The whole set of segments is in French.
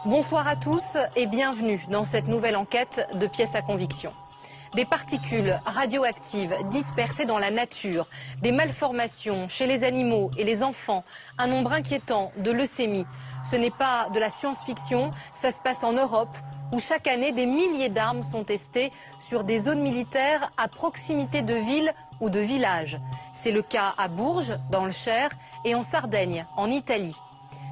Bonsoir à tous et bienvenue dans cette nouvelle enquête de Pièces à conviction. Des particules radioactives dispersées dans la nature, des malformations chez les animaux et les enfants, un nombre inquiétant de leucémies. Ce n'est pas de la science-fiction, ça se passe en Europe où chaque année des milliers d'armes sont testées sur des zones militaires à proximité de villes ou de villages. C'est le cas à Bourges, dans le Cher, et en Sardaigne, en Italie.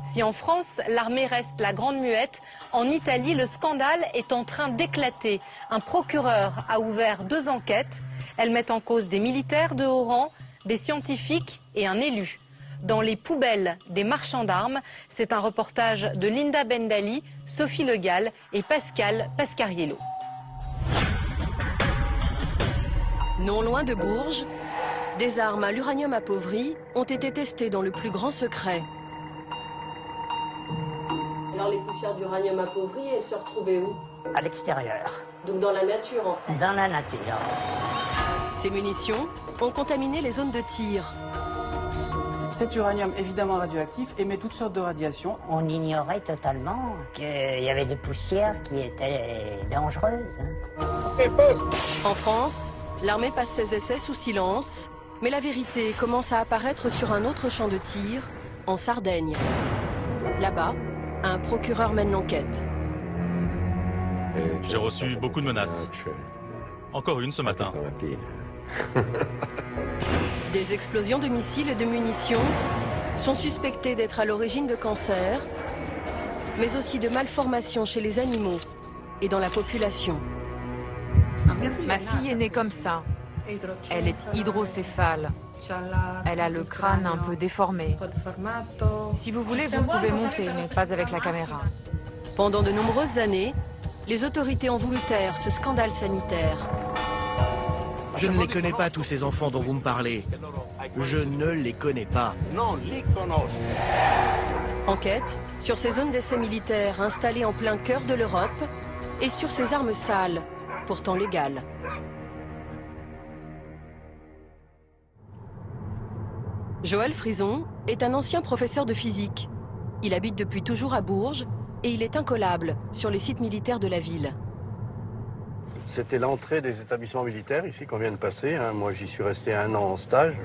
Si en France, l'armée reste la grande muette, en Italie, le scandale est en train d'éclater. Un procureur a ouvert 2 enquêtes. Elles mettent en cause des militaires de haut rang, des scientifiques et un élu. Dans les poubelles des marchands d'armes, c'est un reportage de Linda Bendali, Sophie Le Gall et Pascal Pascariello. Non loin de Bourges, des armes à l'uranium appauvri ont été testées dans le plus grand secret. Alors les poussières d'uranium appauvri, elles se retrouvaient où? À l'extérieur. Donc dans la nature en fait. Dans la nature. Ces munitions ont contaminé les zones de tir. Cet uranium évidemment radioactif émet toutes sortes de radiations. On ignorait totalement qu'il y avait des poussières qui étaient dangereuses. En France, l'armée passe ses essais sous silence, mais la vérité commence à apparaître sur un autre champ de tir, en Sardaigne. Là-bas, un procureur mène l'enquête. J'ai reçu beaucoup de menaces. Encore une ce matin. Des explosions de missiles et de munitions sont suspectées d'être à l'origine de cancers, mais aussi de malformations chez les animaux et dans la population. Ma fille est née comme ça. Elle est hydrocéphale. Elle a le crâne un peu déformé. Si vous voulez, vous pouvez monter, mais pas avec la caméra. Pendant de nombreuses années, les autorités ont voulu taire ce scandale sanitaire. Je ne les connais pas, tous ces enfants dont vous me parlez. Je ne les connais pas. Enquête sur ces zones d'essais militaires installées en plein cœur de l'Europe et sur ces armes sales, pourtant légales. Joël Frison est un ancien professeur de physique. Il habite depuis toujours à Bourges et il est incollable sur les sites militaires de la ville. C'était l'entrée des établissements militaires ici qu'on vient de passer. Moi, j'y suis resté 1 an en stage.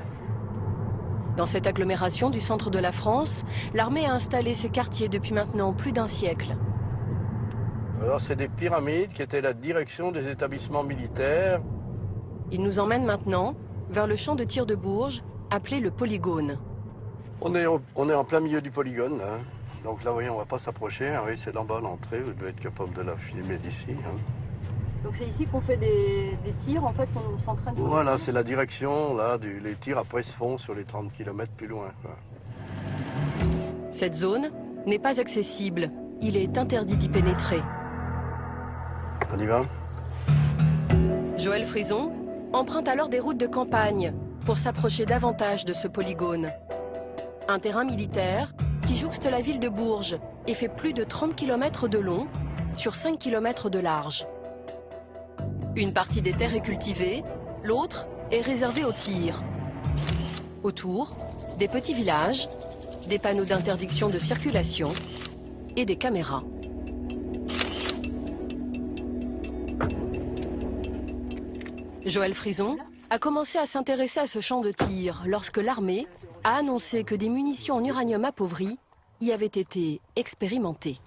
Dans cette agglomération du centre de la France, l'armée a installé ses quartiers depuis maintenant plus d'1 siècle. Alors, c'est des pyramides qui étaient la direction des établissements militaires. Il nous emmène maintenant vers le champ de tir de Bourges, appelé le polygone. On est en plein milieu du polygone, là. Donc là, vous voyez, on ne va pas s'approcher. Oui, c'est là-bas l'entrée. Vous devez être capable de la filmer d'ici. Donc c'est ici qu'on fait des tirs, en fait, qu'on s'entraîne. Voilà, c'est la direction, là, les tirs après se font sur les 30 km plus loin, quoi. Cette zone n'est pas accessible. Il est interdit d'y pénétrer. On y va? Joël Frison emprunte alors des routes de campagne pour s'approcher davantage de ce polygone. Un terrain militaire qui jouxte la ville de Bourges et fait plus de 30 km de long sur 5 km de large. Une partie des terres est cultivée, l'autre est réservée au tir. Autour, des petits villages, des panneaux d'interdiction de circulation et des caméras. Joël Frison a commencé à s'intéresser à ce champ de tir lorsque l'armée a annoncé que des munitions en uranium appauvri y avaient été expérimentées.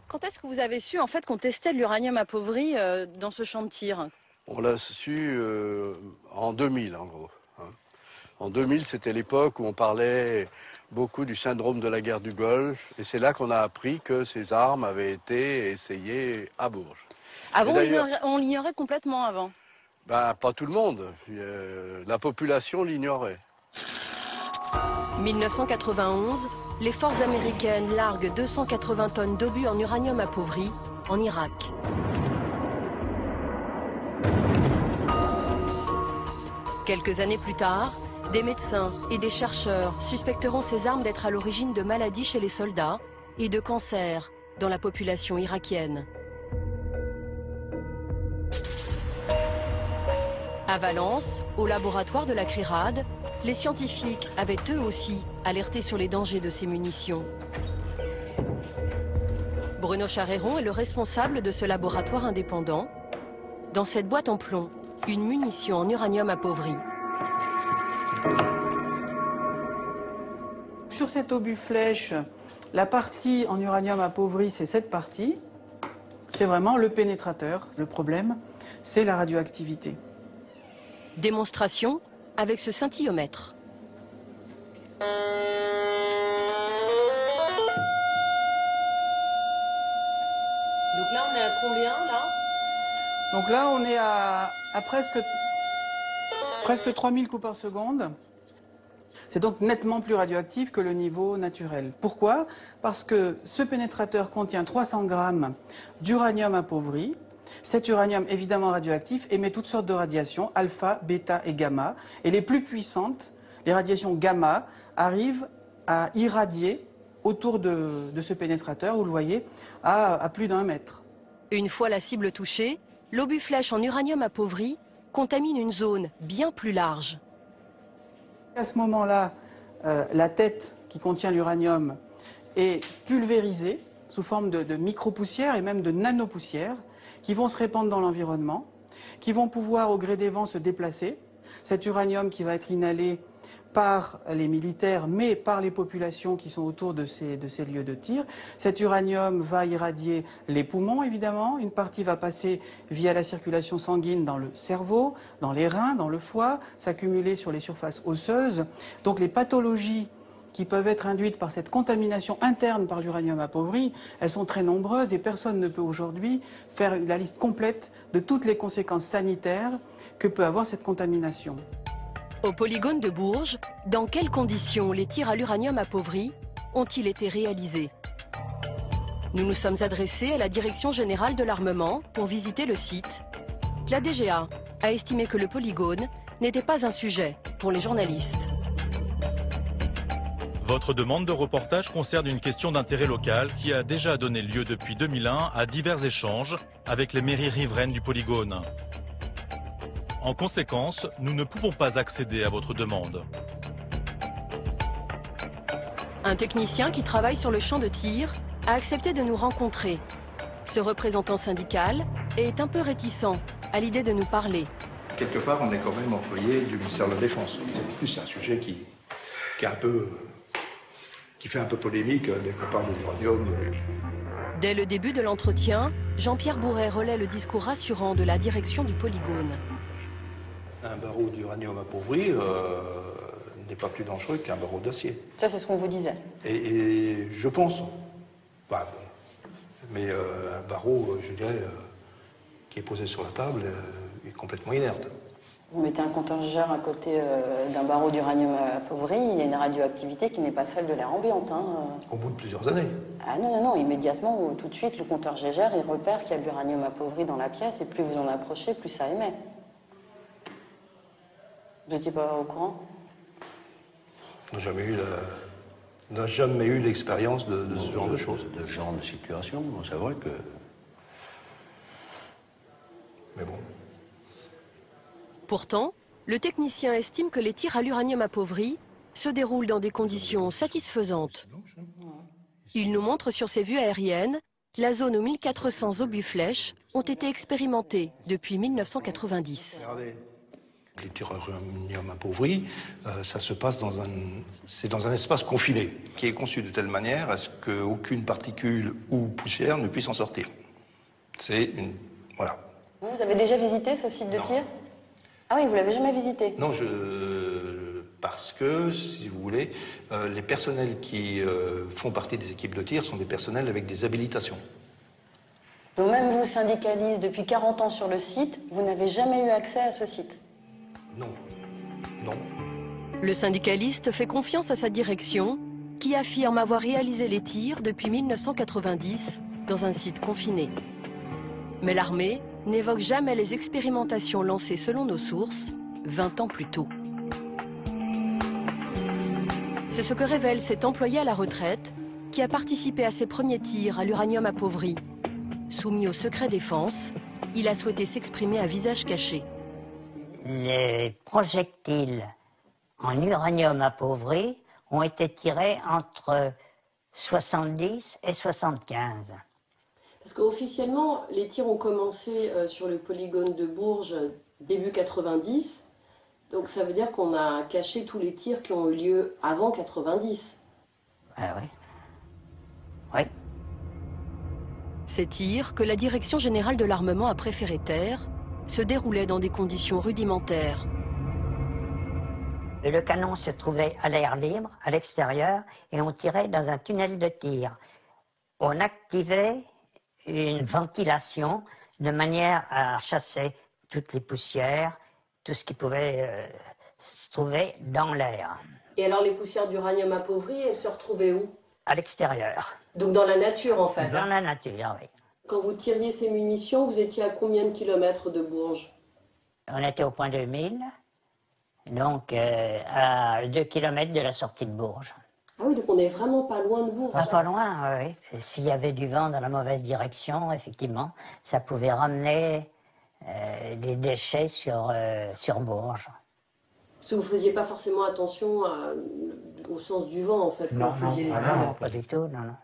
Quand est-ce que vous avez su en fait qu'on testait de l'uranium appauvri dans ce champ de tir? On l'a su en 2000 en gros. En 2000, c'était l'époque où on parlait beaucoup du syndrome de la guerre du Golfe et c'est là qu'on a appris que ces armes avaient été essayées à Bourges. Avant, on l'ignorait complètement avant. Ben, pas tout le monde. La population l'ignorait. 1991, les forces américaines larguent 280 tonnes d'obus en uranium appauvri en Irak. Quelques années plus tard, des médecins et des chercheurs suspecteront ces armes d'être à l'origine de maladies chez les soldats et de cancers dans la population irakienne. À Valence, au laboratoire de la CRIRAD, les scientifiques avaient eux aussi alerté sur les dangers de ces munitions. Bruno Charéron est le responsable de ce laboratoire indépendant. Dans cette boîte en plomb, une munition en uranium appauvri. Sur cet obus flèche, la partie en uranium appauvri, c'est cette partie. C'est vraiment le pénétrateur. Le problème, c'est la radioactivité. Démonstration avec ce scintillomètre. Donc là, on est à combien, là? Donc là, on est à presque 3000 coups par seconde. C'est donc nettement plus radioactif que le niveau naturel. Pourquoi? Parce que ce pénétrateur contient 300 grammes d'uranium appauvri. Cet uranium, évidemment radioactif, émet toutes sortes de radiations, alpha, bêta et gamma. Et les plus puissantes, les radiations gamma, arrivent à irradier autour de ce pénétrateur, vous le voyez, à plus d'1 mètre. Une fois la cible touchée, l'obus flèche en uranium appauvri contamine une zone bien plus large. À ce moment-là, la tête qui contient l'uranium est pulvérisée sous forme de micro-poussières et même de nano-poussières qui vont se répandre dans l'environnement, qui vont pouvoir au gré des vents se déplacer. Cet uranium qui va être inhalé par les militaires, mais par les populations qui sont autour de ces lieux de tir. Cet uranium va irradier les poumons, évidemment. Une partie va passer via la circulation sanguine dans le cerveau, dans les reins, dans le foie, s'accumuler sur les surfaces osseuses. Donc les pathologies qui peuvent être induites par cette contamination interne par l'uranium appauvri, elles sont très nombreuses et personne ne peut aujourd'hui faire la liste complète de toutes les conséquences sanitaires que peut avoir cette contamination. Au polygone de Bourges, dans quelles conditions les tirs à l'uranium appauvri ont-ils été réalisés? Nous nous sommes adressés à la Direction générale de l'armement pour visiter le site. La DGA a estimé que le polygone n'était pas un sujet pour les journalistes. Votre demande de reportage concerne une question d'intérêt local qui a déjà donné lieu depuis 2001 à divers échanges avec les mairies riveraines du polygone. En conséquence, nous ne pouvons pas accéder à votre demande. Un technicien qui travaille sur le champ de tir a accepté de nous rencontrer. Ce représentant syndical est un peu réticent à l'idée de nous parler. Quelque part, on est quand même employé du ministère de la Défense. C'est plus un sujet qui fait un peu polémique dès qu'on parle de l'uranium. Dès le début de l'entretien, Jean-Pierre Bourret relaie le discours rassurant de la direction du polygone. Un barreau d'uranium appauvri n'est pas plus dangereux qu'un barreau d'acier. Ça, c'est ce qu'on vous disait. Et je pense. Bah, bon. Mais un barreau, je dirais, qui est posé sur la table est complètement inerte. Vous mettez un compteur Geiger à côté d'un barreau d'uranium appauvri, il y a une radioactivité qui n'est pas celle de l'air ambiante. Hein. Au bout de plusieurs années. Ah non, immédiatement, tout de suite, le compteur Geiger, il repère qu'il y a de l'uranium appauvri dans la pièce, et plus vous en approchez, plus ça émet. Vous n'étiez pas au courant? On n'a jamais eu l'expérience de ce genre de choses. De ce genre de situation, c'est vrai que... Mais bon. Pourtant, le technicien estime que les tirs à l'uranium appauvri se déroulent dans des conditions satisfaisantes. Il nous montre sur ses vues aériennes la zone où 1400 obus flèches ont été expérimentés depuis 1990. Regardez. Les tirs à l'uranium appauvri, ça se passe dans un espace confiné, qui est conçu de telle manière à ce qu'aucune particule ou poussière ne puisse en sortir. Voilà. Vous avez déjà visité ce site de tir? Ah oui, vous l'avez jamais visité? Non, parce que, si vous voulez, les personnels qui font partie des équipes de tir sont des personnels avec des habilitations. Donc même vous, syndicaliste, depuis 40 ans sur le site, vous n'avez jamais eu accès à ce site? Non. Non. Le syndicaliste fait confiance à sa direction, qui affirme avoir réalisé les tirs depuis 1990 dans un site confiné. Mais l'armée n'évoque jamais les expérimentations lancées selon nos sources 20 ans plus tôt. C'est ce que révèle cet employé à la retraite qui a participé à ses premiers tirs à l'uranium appauvri. Soumis au secret défense, il a souhaité s'exprimer à visage caché. Les projectiles en uranium appauvri ont été tirés entre 70 et 75. Parce qu'officiellement, les tirs ont commencé sur le polygone de Bourges début 90. Donc ça veut dire qu'on a caché tous les tirs qui ont eu lieu avant 90. Ah oui. Oui. Ces tirs, que la Direction générale de l'armement a préféré taire, se déroulaient dans des conditions rudimentaires. Le canon se trouvait à l'air libre, à l'extérieur, et on tirait dans un tunnel de tir. On activait une ventilation de manière à chasser toutes les poussières, tout ce qui pouvait se trouver dans l'air. Et alors les poussières d'uranium appauvri, elles se retrouvaient où? À l'extérieur. Donc dans la nature en fait? Dans la nature, oui. Quand vous tiriez ces munitions, vous étiez à combien de kilomètres de Bourges? On était au point 2000, donc à 2 km de la sortie de Bourges. Ah oui, donc on n'est vraiment pas loin de Bourges. Pas loin, oui. S'il y avait du vent dans la mauvaise direction, effectivement, ça pouvait ramener des déchets sur Bourges. Parce que vous ne faisiez pas forcément attention au sens du vent, en fait. Non, non, pas du tout, non, non.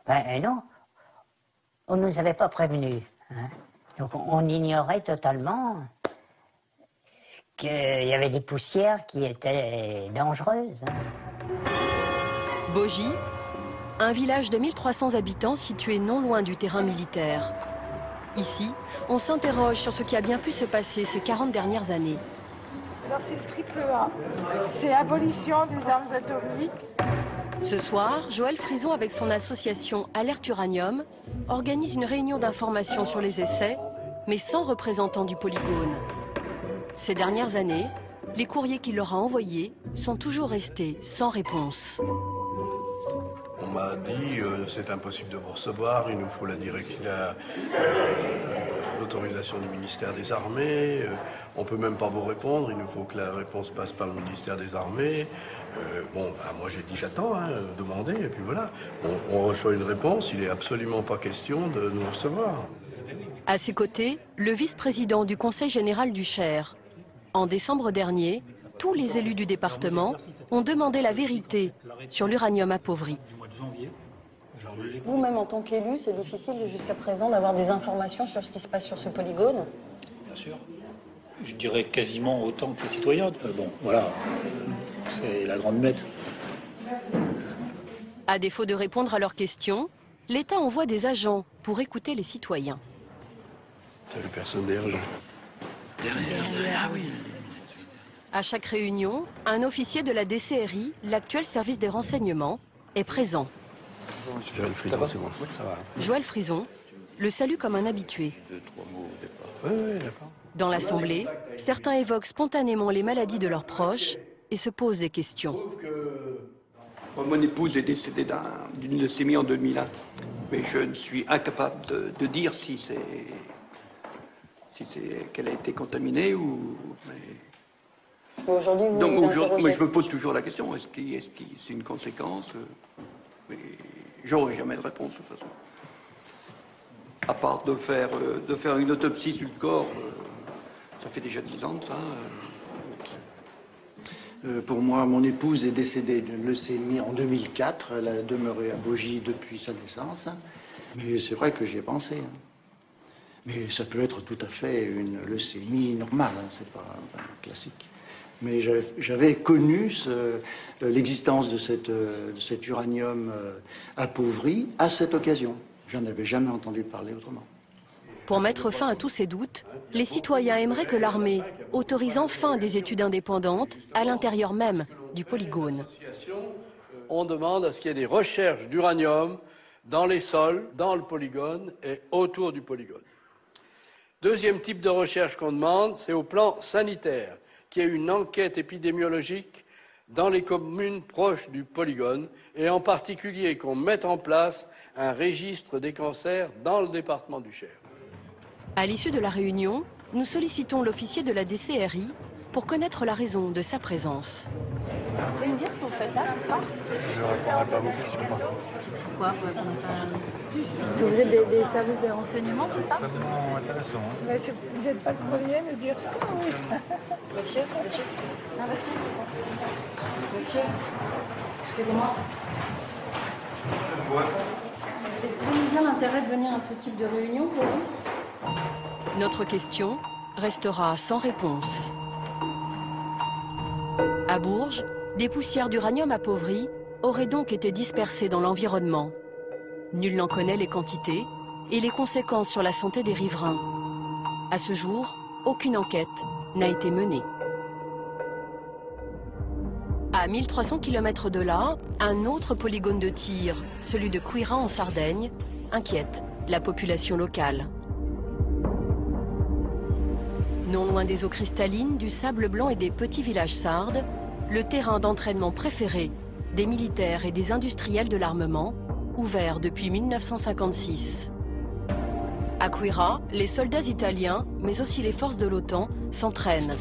Ben non, on ne nous avait pas prévenus. Hein. Donc on ignorait totalement qu'il y avait des poussières qui étaient dangereuses. Hein. Bogie, un village de 1300 habitants situé non loin du terrain militaire. Ici, on s'interroge sur ce qui a bien pu se passer ces 40 dernières années. Alors c'est le triple A, c'est abolition des armes atomiques. Ce soir, Joël Frison, avec son association Alerte Uranium, organise une réunion d'information sur les essais, mais sans représentant du polygone. Ces dernières années, les courriers qu'il leur a envoyés sont toujours restés sans réponse. On m'a dit c'est impossible de vous recevoir, il nous faut l'autorisation du ministère des Armées, on ne peut même pas vous répondre, il nous faut que la réponse passe par le ministère des Armées. Moi j'ai dit j'attends, demandez, et puis voilà. On reçoit une réponse, il n'est absolument pas question de nous recevoir. À ses côtés, le vice-président du Conseil général du Cher. En décembre dernier, tous les élus du département ont demandé la vérité sur l'uranium appauvri. Vous-même, en tant qu'élu, c'est difficile jusqu'à présent d'avoir des informations sur ce qui se passe sur ce polygone? Bien sûr. Je dirais quasiment autant que les citoyens. Bon, voilà, c'est la grande muette. À défaut de répondre à leurs questions, l'État envoie des agents pour écouter les citoyens. T'as vu personne derrière? Ah oui. À chaque réunion, un officier de la DCRI, l'actuel service des renseignements, est présent. Joël Frison, c'est bon. Ça va. Joël Frison le salue comme un habitué. Oui, d'accord. Dans l'Assemblée, certains évoquent spontanément les maladies de leurs proches et se posent des questions. Mon épouse est décédée d'une leucémie en 2001, mais je ne suis incapable de dire si c'est qu'elle a été contaminée ou... Aujourd'hui, vous Donc, vous interrogez. mais je me pose toujours la question, est-ce que c'est une conséquence? Mais j'aurai jamais de réponse de toute façon. À part de faire une autopsie sur le corps, ça fait déjà 10 ans de ça. Pour moi, mon épouse est décédée d'une leucémie en 2004. Elle a demeuré à Bogie depuis sa naissance. Mais c'est vrai que j'y ai pensé. Mais ça peut être tout à fait une leucémie normale, c'est pas classique. Mais j'avais connu l'existence de cet uranium appauvri à cette occasion. Je n'en avais jamais entendu parler autrement. Pour mettre fin à tous ces doutes, les citoyens aimeraient que l'armée autorise enfin des études indépendantes à l'intérieur même du polygone. On demande à ce qu'il y ait des recherches d'uranium dans les sols, dans le polygone et autour du polygone. Deuxième type de recherche qu'on demande, c'est au plan sanitaire, qu'il y ait une enquête épidémiologique dans les communes proches du polygone et en particulier qu'on mette en place un registre des cancers dans le département du Cher. À l'issue de la réunion, nous sollicitons l'officier de la DCRI pour connaître la raison de sa présence. Vous pouvez me dire ce que vous faites là ce soir? Je ne répondrai pas à vos questions. Pourquoi vous ne répondez pas? Parce que vous êtes des services des renseignements, c'est ça? C'est vraiment intéressant. Hein. Mais vous n'êtes pas le premier à nous dire ça, oui. Monsieur. Ah, monsieur. Monsieur, excusez-moi. Vous comprenez bien l'intérêt de venir à ce type de réunion pour vous? Notre question restera sans réponse. À Bourges, des poussières d'uranium appauvri auraient donc été dispersées dans l'environnement. Nul n'en connaît les quantités et les conséquences sur la santé des riverains. À ce jour, aucune enquête n'a été menée. À 1300 km de là, un autre polygone de tir, celui de Queyras en Sardaigne, inquiète la population locale. Non loin des eaux cristallines, du sable blanc et des petits villages sardes, le terrain d'entraînement préféré des militaires et des industriels de l'armement, ouvert depuis 1956. À Queyras, les soldats italiens, mais aussi les forces de l'OTAN, s'entraînent.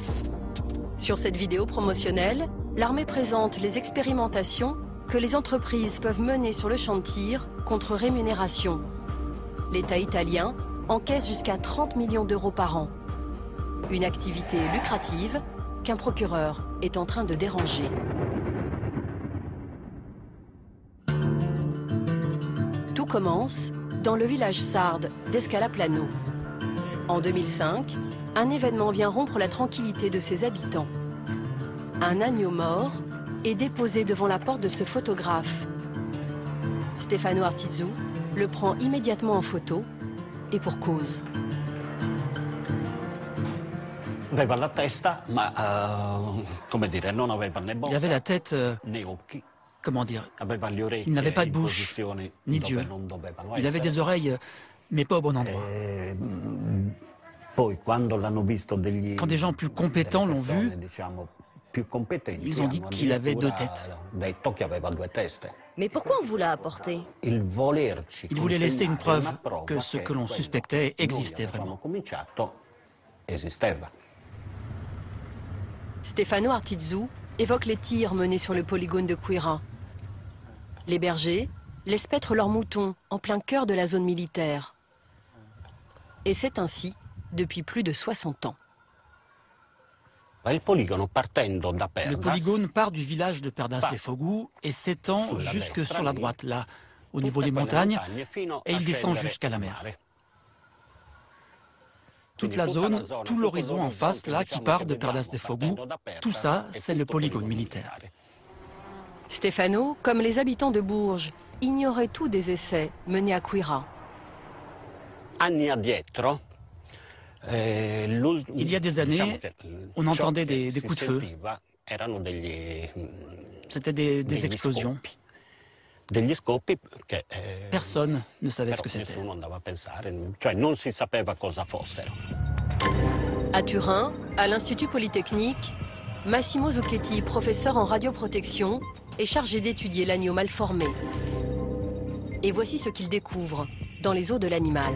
Sur cette vidéo promotionnelle, l'armée présente les expérimentations que les entreprises peuvent mener sur le champ de tir contre rémunération. L'État italien encaisse jusqu'à 30 millions d'euros par an. Une activité lucrative qu'un procureur est en train de déranger. Tout commence dans le village sarde d'Escalaplano. En 2005, un événement vient rompre la tranquillité de ses habitants. Un agneau mort est déposé devant la porte de ce photographe. Stefano Artizzu le prend immédiatement en photo et pour cause. Il avait la tête, comment dire, il n'avait pas de bouche, ni d'yeux. Il avait des oreilles, mais pas au bon endroit. Quand des gens plus compétents l'ont vu, ils ont dit qu'il avait deux têtes. Mais pourquoi on vous l'a apporté? Il voulait laisser une preuve que ce que l'on suspectait existait vraiment. Stefano Artizzu évoque les tirs menés sur le polygone de Queyras. Les bergers laissent paître leurs moutons en plein cœur de la zone militaire. Et c'est ainsi depuis plus de 60 ans. Le polygone part du village de Perdas de Fogu et s'étend jusque sur la droite, là, au niveau des montagnes, et il descend jusqu'à la mer. Toute la zone, tout l'horizon en face, là, qui part de Perdas de Fogu, tout ça, c'est le polygone militaire. Stefano, comme les habitants de Bourges, ignorait tout des essais menés à Queyras. Il y a des années, on entendait des coups de feu. C'était des explosions. Personne ne savait ce que c'était. À Turin, à l'Institut Polytechnique, Massimo Zucchetti, professeur en radioprotection, est chargé d'étudier l'agneau mal formé. Et voici ce qu'il découvre dans les os de l'animal.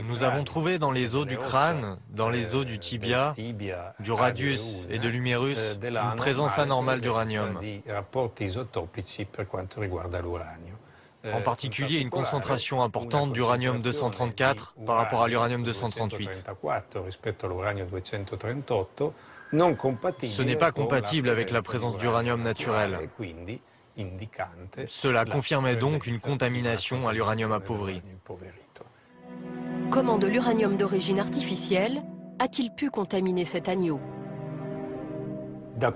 Nous avons trouvé dans les os du crâne, dans les os du tibia, du radius et de l'humérus une présence anormale d'uranium. En particulier une concentration importante d'uranium-234 par rapport à l'uranium-238. Ce n'est pas compatible avec la présence d'uranium naturel. Cela confirmait donc une contamination à l'uranium appauvri. Comment de l'uranium d'origine artificielle a-t-il pu contaminer cet agneau? Dans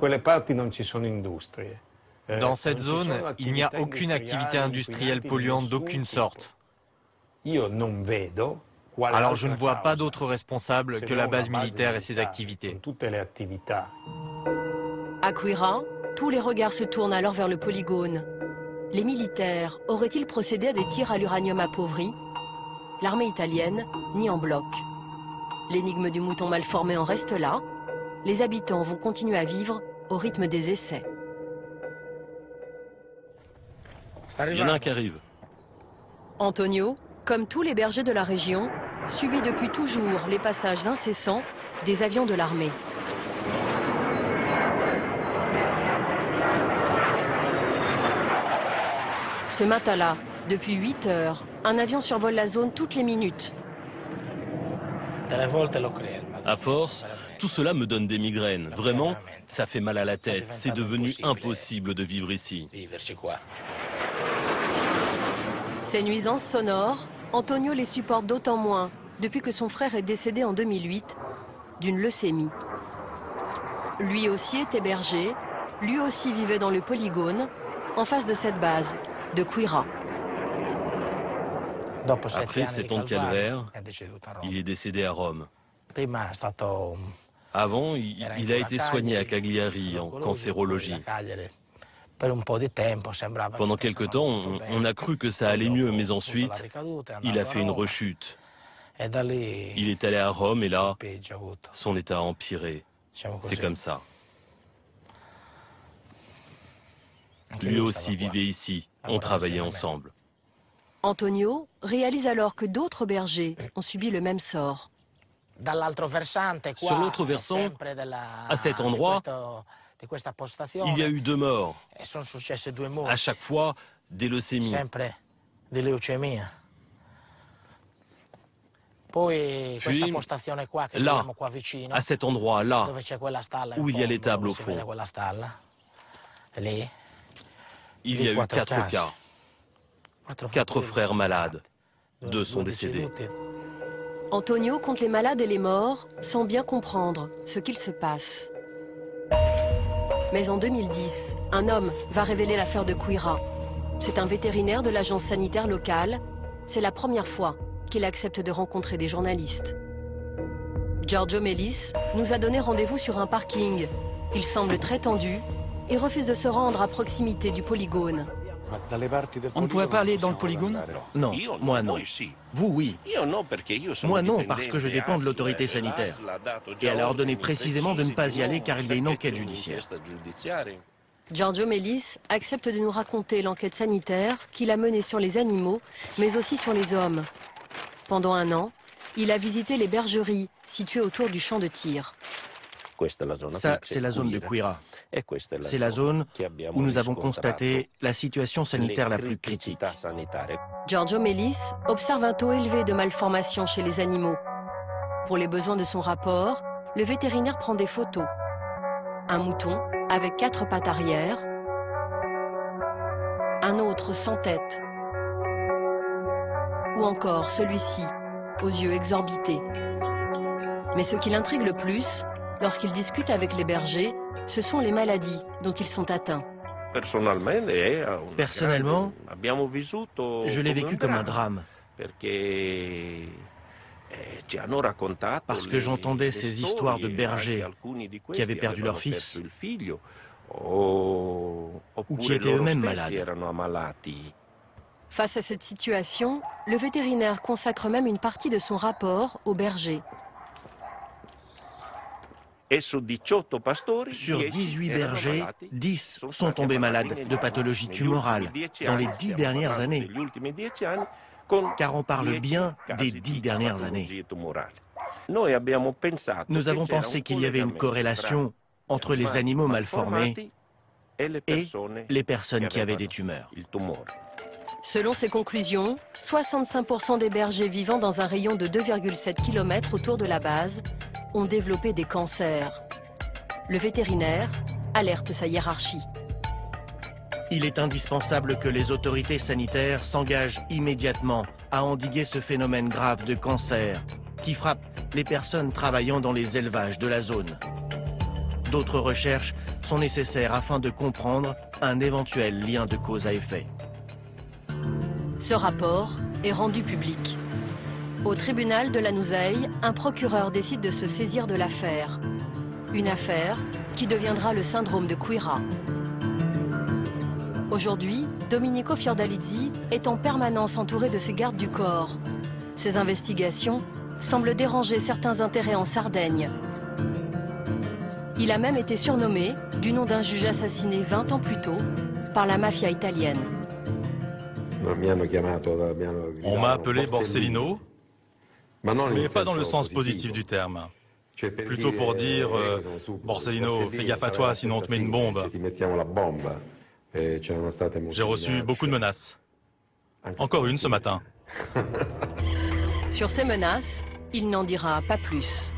cette zone, il n'y a aucune activité industrielle polluante d'aucune sorte. Alors je ne vois pas d'autre responsable que la base militaire et ses activités. À Queyras, tous les regards se tournent alors vers le polygone. Les militaires auraient-ils procédé à des tirs à l'uranium appauvri? L'armée italienne nie en bloc. L'énigme du mouton mal formé en reste là. Les habitants vont continuer à vivre au rythme des essais. Il y en a un qui arrive. Antonio, comme tous les bergers de la région, subit depuis toujours les passages incessants des avions de l'armée. Ce matin-là, depuis 8 heures, un avion survole la zone toutes les minutes. À force, tout cela me donne des migraines. Vraiment, ça fait mal à la tête. C'est devenu impossible de vivre ici. Ces nuisances sonores, Antonio les supporte d'autant moins depuis que son frère est décédé en 2008 d'une leucémie. Lui aussi est hébergé, lui aussi vivait dans le polygone, en face de cette base de Quira. Après 7 ans de calvaire, il est décédé à Rome. Avant, il a été soigné à Cagliari en cancérologie. Pendant quelque temps, on a cru que ça allait mieux, mais ensuite, il a fait une rechute. Il est allé à Rome et là, son état a empiré. C'est comme ça. Lui aussi vivait ici. On travaillait ensemble. Antonio réalise alors que d'autres bergers ont subi le même sort. Sur l'autre versant, à cet endroit, il y a eu 2 morts. À chaque fois, des leucémies. Puis, là, à cet endroit-là, où il y a l'étable au fond, il y a eu 4 cas. 4 frères malades. 2 sont décédés. Antonio compte les malades et les morts sans bien comprendre ce qu'il se passe. Mais en 2010, un homme va révéler l'affaire de Quira. C'est un vétérinaire de l'agence sanitaire locale. C'est la première fois qu'il accepte de rencontrer des journalistes. Giorgio Mellis nous a donné rendez-vous sur un parking. Il semble très tendu et refuse de se rendre à proximité du polygone. On ne pouvait pas aller dans le polygone? Non, moi non. Vous, oui. Moi non, parce que je dépends de l'autorité sanitaire. Et elle a ordonné précisément de ne pas y aller car il y a une enquête judiciaire. Giorgio Mellis accepte de nous raconter l'enquête sanitaire qu'il a menée sur les animaux, mais aussi sur les hommes. Pendant 1 an, il a visité les bergeries situées autour du champ de tir. Ça, c'est la zone de Quira. C'est la zone où nous avons constaté la situation sanitaire la plus critique. Giorgio Mellis observe un taux élevé de malformations chez les animaux. Pour les besoins de son rapport, le vétérinaire prend des photos. Un mouton avec 4 pattes arrière, un autre sans tête, ou encore celui-ci, aux yeux exorbités. Mais ce qui l'intrigue le plus, lorsqu'il discute avec les bergers, ce sont les maladies dont ils sont atteints. Personnellement, je l'ai vécu comme un drame. Parce que j'entendais ces histoires de bergers qui avaient perdu leur fils ou qui étaient eux-mêmes malades. Face à cette situation, le vétérinaire consacre même une partie de son rapport aux bergers. Sur 18 bergers, 10 sont tombés malades de pathologies tumorales dans les 10 dernières années. Car on parle bien des 10 dernières années. Nous avons pensé qu'il y avait une corrélation entre les animaux malformés et les personnes qui avaient des tumeurs. Selon ses conclusions, 65% des bergers vivant dans un rayon de 2,7 km autour de la base ont développé des cancers. Le vétérinaire alerte sa hiérarchie. Il est indispensable que les autorités sanitaires s'engagent immédiatement à endiguer ce phénomène grave de cancer qui frappe les personnes travaillant dans les élevages de la zone. D'autres recherches sont nécessaires afin de comprendre un éventuel lien de cause à effet. Ce rapport est rendu public. Au tribunal de Lanusei, un procureur décide de se saisir de l'affaire. Une affaire qui deviendra le syndrome de Quira. Aujourd'hui, Domenico Fiordalizzi est en permanence entouré de ses gardes du corps. Ces investigations semblent déranger certains intérêts en Sardaigne. Il a même été surnommé, du nom d'un juge assassiné 20 ans plus tôt, par la mafia italienne. On m'a appelé Borsellino, mais pas dans le sens positif du terme. Plutôt pour dire Borsellino, fais gaffe à toi, sinon on te met une bombe. J'ai reçu beaucoup de menaces. Encore une ce matin. Sur ces menaces, il n'en dira pas plus.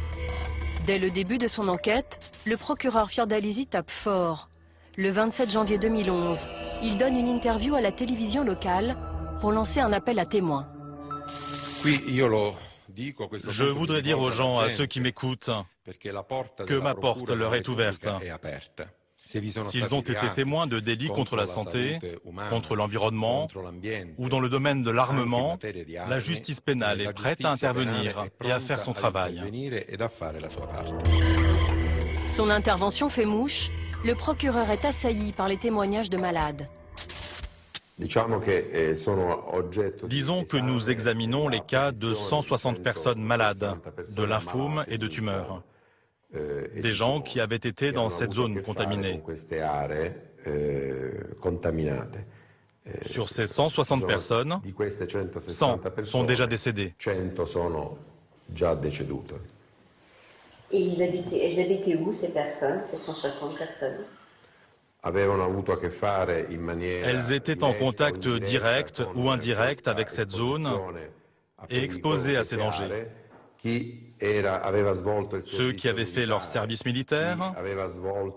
Dès le début de son enquête, le procureur Fiordalisi tape fort. Le 27 janvier 2011, il donne une interview à la télévision locale pour lancer un appel à témoins. Je voudrais dire aux gens, à ceux qui m'écoutent, que ma porte leur est ouverte. S'ils ont été témoins de délits contre la santé, contre l'environnement ou dans le domaine de l'armement, la justice pénale est prête à intervenir et à faire son travail. Son intervention fait mouche. Le procureur est assailli par les témoignages de malades. Disons que nous examinons les cas de 160 personnes malades de lymphome et de tumeurs. Des gens qui avaient été dans cette zone contaminée. Sur ces 160 personnes, 100 sont déjà décédées. Et ils habitaient où, ces personnes, ces 160 personnes? Elles étaient en contact direct ou indirect avec cette zone et exposées à ces dangers. Ceux qui avaient fait leur service militaire,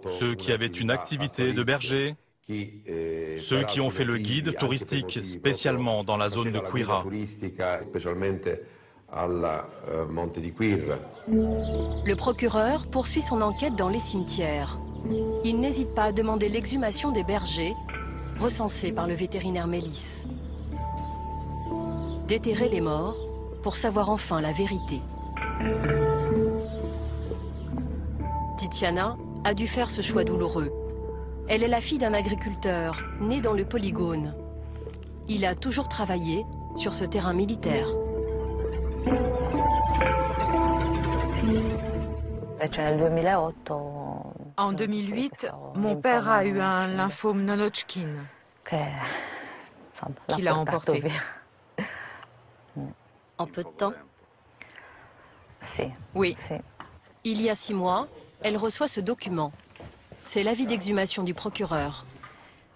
ceux qui avaient une activité de berger, ceux qui ont fait le guide touristique spécialement dans la zone de Quirra. Le procureur poursuit son enquête dans les cimetières. Il n'hésite pas à demander l'exhumation des bergers, recensés par le vétérinaire Mélis. Déterrer les morts pour savoir enfin la vérité. Tiziana a dû faire ce choix douloureux. Elle est la fille d'un agriculteur né dans le polygone. Il a toujours travaillé sur ce terrain militaire. En 2008, mon père a eu un lymphome non-Hodgkin qu'il a emporté. En peu de temps? Oui. Il y a 6 mois, elle reçoit ce document. C'est l'avis d'exhumation du procureur.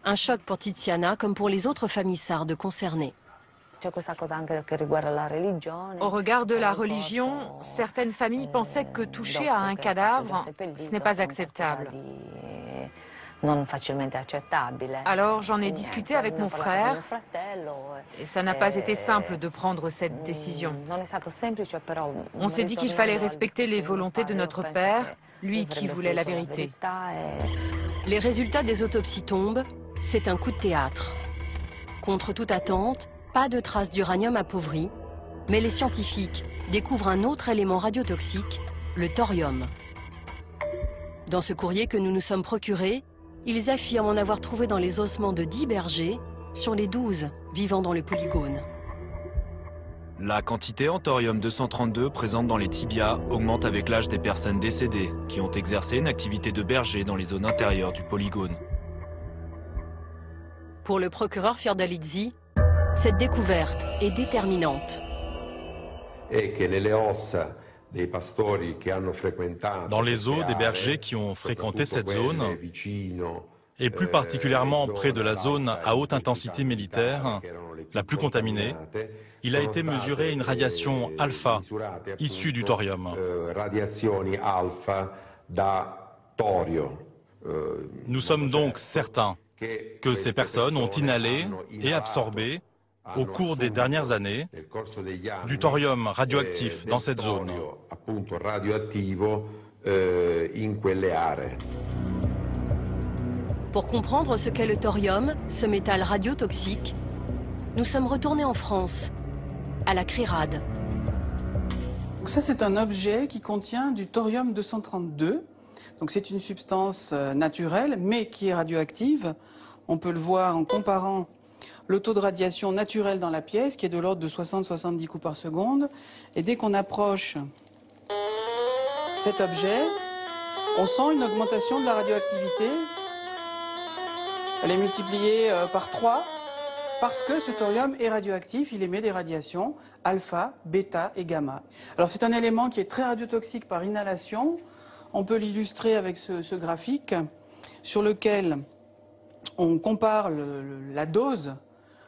Un choc pour Tiziana comme pour les autres familles sardes concernées. Au regard de la religion, certaines familles pensaient que toucher à un cadavre, ce n'est pas acceptable. Alors j'en ai discuté avec mon frère et ça n'a pas été simple de prendre cette décision. On s'est dit qu'il fallait respecter les volontés de notre père, lui qui voulait la vérité. Les résultats des autopsies tombent, c'est un coup de théâtre. Contre toute attente, pas de traces d'uranium appauvri, mais les scientifiques découvrent un autre élément radiotoxique, le thorium. Dans ce courrier que nous nous sommes procurés, ils affirment en avoir trouvé dans les ossements de 10 bergers sur les 12 vivant dans le polygone. La quantité en thorium-232 présente dans les tibias augmente avec l'âge des personnes décédées qui ont exercé une activité de berger dans les zones intérieures du polygone. Pour le procureur Fiordalisi, cette découverte est déterminante. Dans les os des bergers qui ont fréquenté cette zone, et plus particulièrement près de la zone à haute intensité militaire, la plus contaminée, il a été mesuré une radiation alpha issue du thorium. Nous sommes donc certains que ces personnes ont inhalé et absorbé, au cours des dernières années, du thorium radioactif dans cette zone. Pour comprendre ce qu'est le thorium, ce métal radiotoxique, nous sommes retournés en France, à la CRIRAD. Donc ça, c'est un objet qui contient du thorium-232. Donc c'est une substance naturelle, mais qui est radioactive. On peut le voir en comparant le taux de radiation naturel dans la pièce, qui est de l'ordre de 60-70 coups par seconde. Et dès qu'on approche cet objet, on sent une augmentation de la radioactivité. Elle est multipliée par 3, parce que ce thorium est radioactif, il émet des radiations alpha, bêta et gamma. Alors c'est un élément qui est très radiotoxique par inhalation. On peut l'illustrer avec ce graphique sur lequel on compare la dose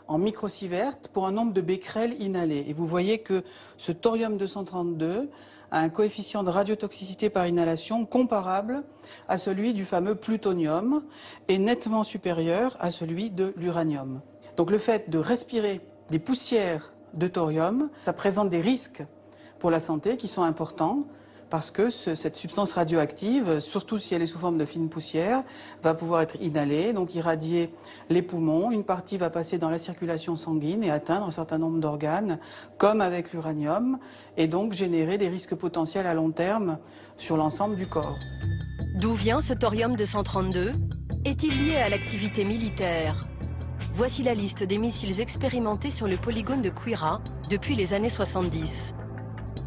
en microsievert pour un nombre de becquerels inhalés. Et vous voyez que ce thorium-232 a un coefficient de radiotoxicité par inhalation comparable à celui du fameux plutonium et nettement supérieur à celui de l'uranium. Donc le fait de respirer des poussières de thorium, ça présente des risques pour la santé qui sont importants parce que cette substance radioactive, surtout si elle est sous forme de fine poussière, va pouvoir être inhalée, donc irradier les poumons. Une partie va passer dans la circulation sanguine et atteindre un certain nombre d'organes, comme avec l'uranium, et donc générer des risques potentiels à long terme sur l'ensemble du corps. D'où vient ce thorium-232? Est-il lié à l'activité militaire? Voici la liste des missiles expérimentés sur le polygone de Quira depuis les années 70.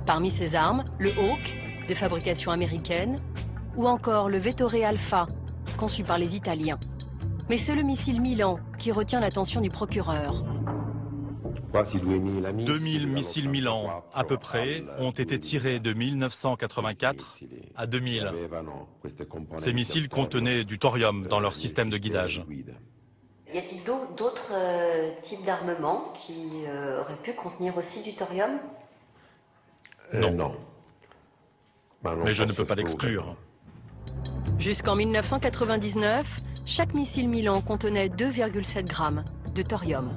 Parmi ces armes, le Hawk, de fabrication américaine, ou encore le Vettori Alpha, conçu par les Italiens. Mais c'est le missile Milan qui retient l'attention du procureur. 2000 missiles Milan, à peu près, ont été tirés de 1984 à 2000. Ces missiles contenaient du thorium dans leur système de guidage. Y a-t-il d'autres types d'armements qui auraient pu contenir aussi du thorium? Non. Mais je ne peux pas l'exclure. Jusqu'en 1999, chaque missile Milan contenait 2,7 grammes de thorium.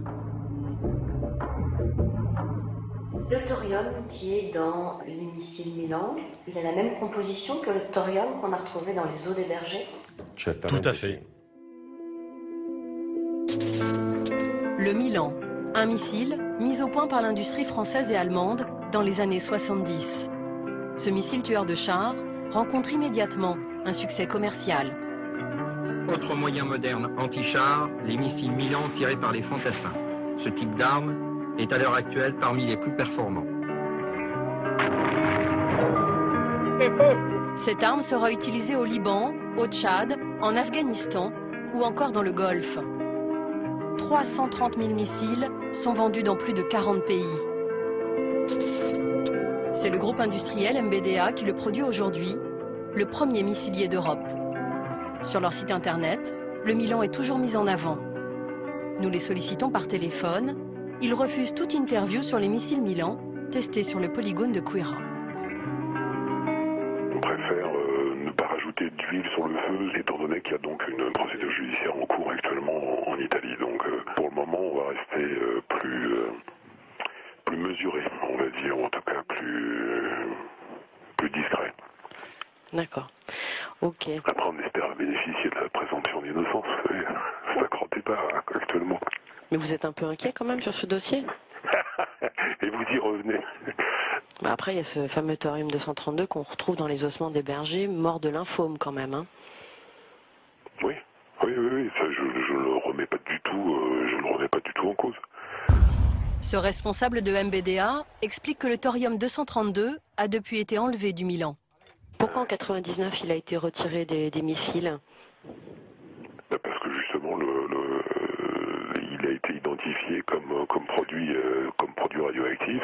Le thorium qui est dans les missiles Milan, il a la même composition que le thorium qu'on a retrouvé dans les eaux des bergers? Tout à fait. Le Milan, un missile mis au point par l'industrie française et allemande dans les années 70. Ce missile tueur de chars rencontre immédiatement un succès commercial. Autre moyen moderne anti-char, les missiles Milan tirés par les fantassins. Ce type d'arme est à l'heure actuelle parmi les plus performants. Cette arme sera utilisée au Liban, au Tchad, en Afghanistan ou encore dans le Golfe. 330 000 missiles sont vendus dans plus de 40 pays. C'est le groupe industriel MBDA qui le produit aujourd'hui, le premier missilier d'Europe. Sur leur site internet, le Milan est toujours mis en avant. Nous les sollicitons par téléphone. Ils refusent toute interview sur les missiles Milan testés sur le polygone de Quira. On préfère ne pas rajouter d'huile sur le feu, étant donné qu'il y a donc une procédure judiciaire en cours actuellement en Italie. Donc pour le moment, on va rester plus mesuré, on va dire, ou en tout cas plus discret. D'accord. Ok. Après, on espère bénéficier de la présomption d'innocence. Ça n'accroît pas actuellement. Mais vous êtes un peu inquiet quand même sur ce dossier? Et vous y revenez. Après, il y a ce fameux thorium-232 qu'on retrouve dans les ossements des bergers, morts de lymphome quand même. Hein. Oui. Ça, je le remets pas du tout. Je le remets pas du tout en cause. Ce responsable de MBDA explique que le thorium-232 a depuis été enlevé du Milan. Pourquoi en 99 il a été retiré des missiles? Parce que justement, il a été identifié comme produit radioactif,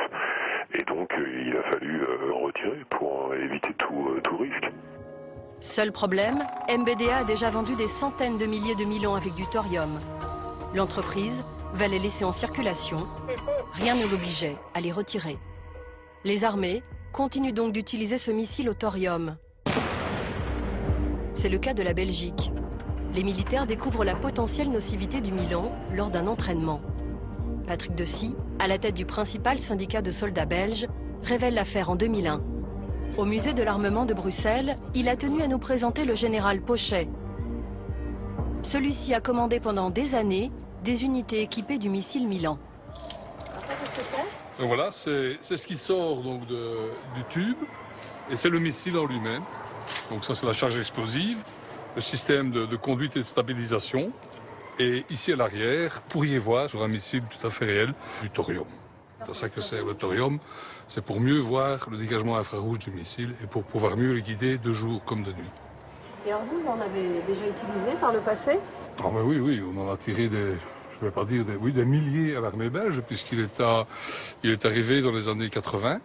et donc il a fallu retirer pour éviter tout risque. Seul problème, MBDA a déjà vendu des centaines de milliers de Milan avec du thorium. L'entreprise va les laisser en circulation. Rien ne l'obligeait à les retirer. Les armées continuent donc d'utiliser ce missile au thorium. C'est le cas de la Belgique. Les militaires découvrent la potentielle nocivité du Milan lors d'un entraînement. Patrick Dessy, à la tête du principal syndicat de soldats belges, révèle l'affaire en 2001. Au musée de l'armement de Bruxelles, il a tenu à nous présenter le général Pochet. Celui-ci a commandé pendant des années des unités équipées du missile Milan. Qu'est-ce que c'est? Voilà, c'est ce qui sort donc du tube, et c'est le missile en lui-même. Donc ça, c'est la charge explosive, le système de conduite et de stabilisation. Et ici à l'arrière, vous pourriez voir sur un missile tout à fait réel du thorium. C'est ça que c'est le thorium, c'est pour mieux voir le dégagement infrarouge du missile et pour pouvoir mieux le guider de jour comme de nuit. Et alors vous en avez déjà utilisé par le passé? Ah ben oui, on en a tiré des milliers à l'armée belge, puisqu'il est arrivé dans les années 80,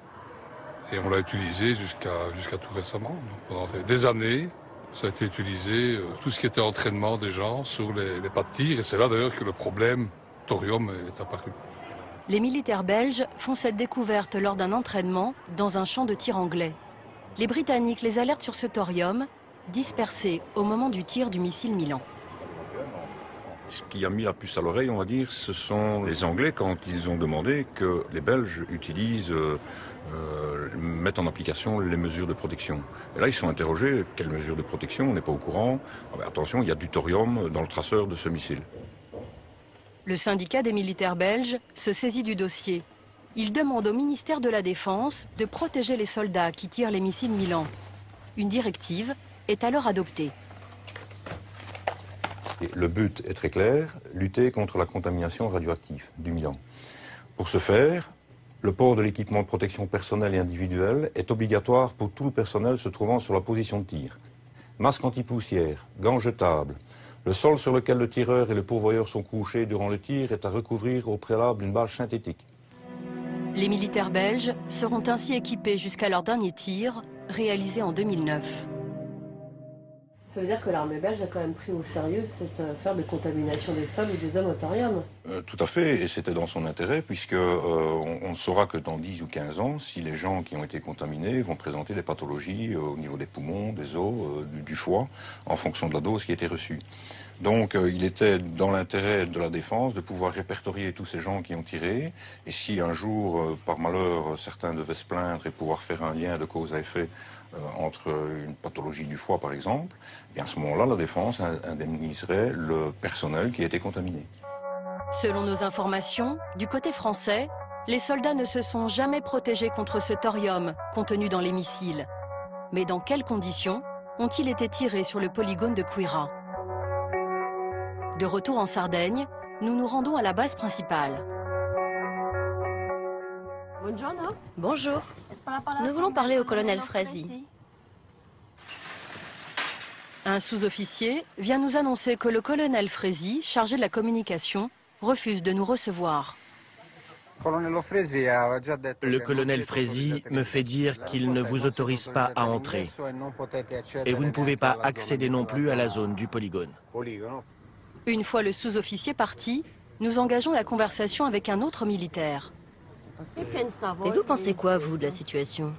et on l'a utilisé jusqu'à tout récemment. Donc pendant des années, ça a été utilisé, tout ce qui était entraînement des gens sur les pas de tir, et c'est là d'ailleurs que le problème thorium est apparu. Les militaires belges font cette découverte lors d'un entraînement dans un champ de tir anglais. Les Britanniques les alertent sur ce thorium, dispersé au moment du tir du missile Milan. Ce qui a mis la puce à l'oreille, on va dire, ce sont les Anglais quand ils ont demandé que les Belges mettent en application les mesures de protection. Et là, ils sont interrogés, quelles mesures de protection, on n'est pas au courant. Ah ben, attention, il y a du thorium dans le traceur de ce missile. Le syndicat des militaires belges se saisit du dossier. Il demande au ministère de la Défense de protéger les soldats qui tirent les missiles Milan. Une directive est alors adoptée. Le but est très clair, lutter contre la contamination radioactive du Milan. Pour ce faire, le port de l'équipement de protection personnelle et individuelle est obligatoire pour tout le personnel se trouvant sur la position de tir. Masque anti-poussière, gants jetables. Le sol sur lequel le tireur et le pourvoyeur sont couchés durant le tir est à recouvrir au préalable d'une bâche synthétique. Les militaires belges seront ainsi équipés jusqu'à leur dernier tir, réalisé en 2009. Ça veut dire que l'armée belge a quand même pris au sérieux cette affaire de contamination des sols et des hommes au thorium. Tout à fait, et c'était dans son intérêt, puisque on ne saura que dans 10 ou 15 ans si les gens qui ont été contaminés vont présenter des pathologies au niveau des poumons, des os, du foie, en fonction de la dose qui a été reçue. Donc il était dans l'intérêt de la défense de pouvoir répertorier tous ces gens qui ont tiré, et si un jour, par malheur, certains devaient se plaindre et pouvoir faire un lien de cause à effet entre une pathologie du foie, par exemple, et à ce moment-là, la défense indemniserait le personnel qui a été contaminé. Selon nos informations, du côté français, les soldats ne se sont jamais protégés contre ce thorium contenu dans les missiles. Mais dans quelles conditions ont-ils été tirés sur le polygone de Queyras? De retour en Sardaigne, nous nous rendons à la base principale. Bonjour. Nous voulons parler au colonel Frézy. Un sous-officier vient nous annoncer que le colonel Frézy, chargé de la communication, refuse de nous recevoir. Le colonel Frézy me fait dire qu'il ne vous autorise pas à entrer. Et vous ne pouvez pas accéder non plus à la zone du polygone. Une fois le sous-officier parti, nous engageons la conversation avec un autre militaire. Et vous pensez quoi, vous, de la situation?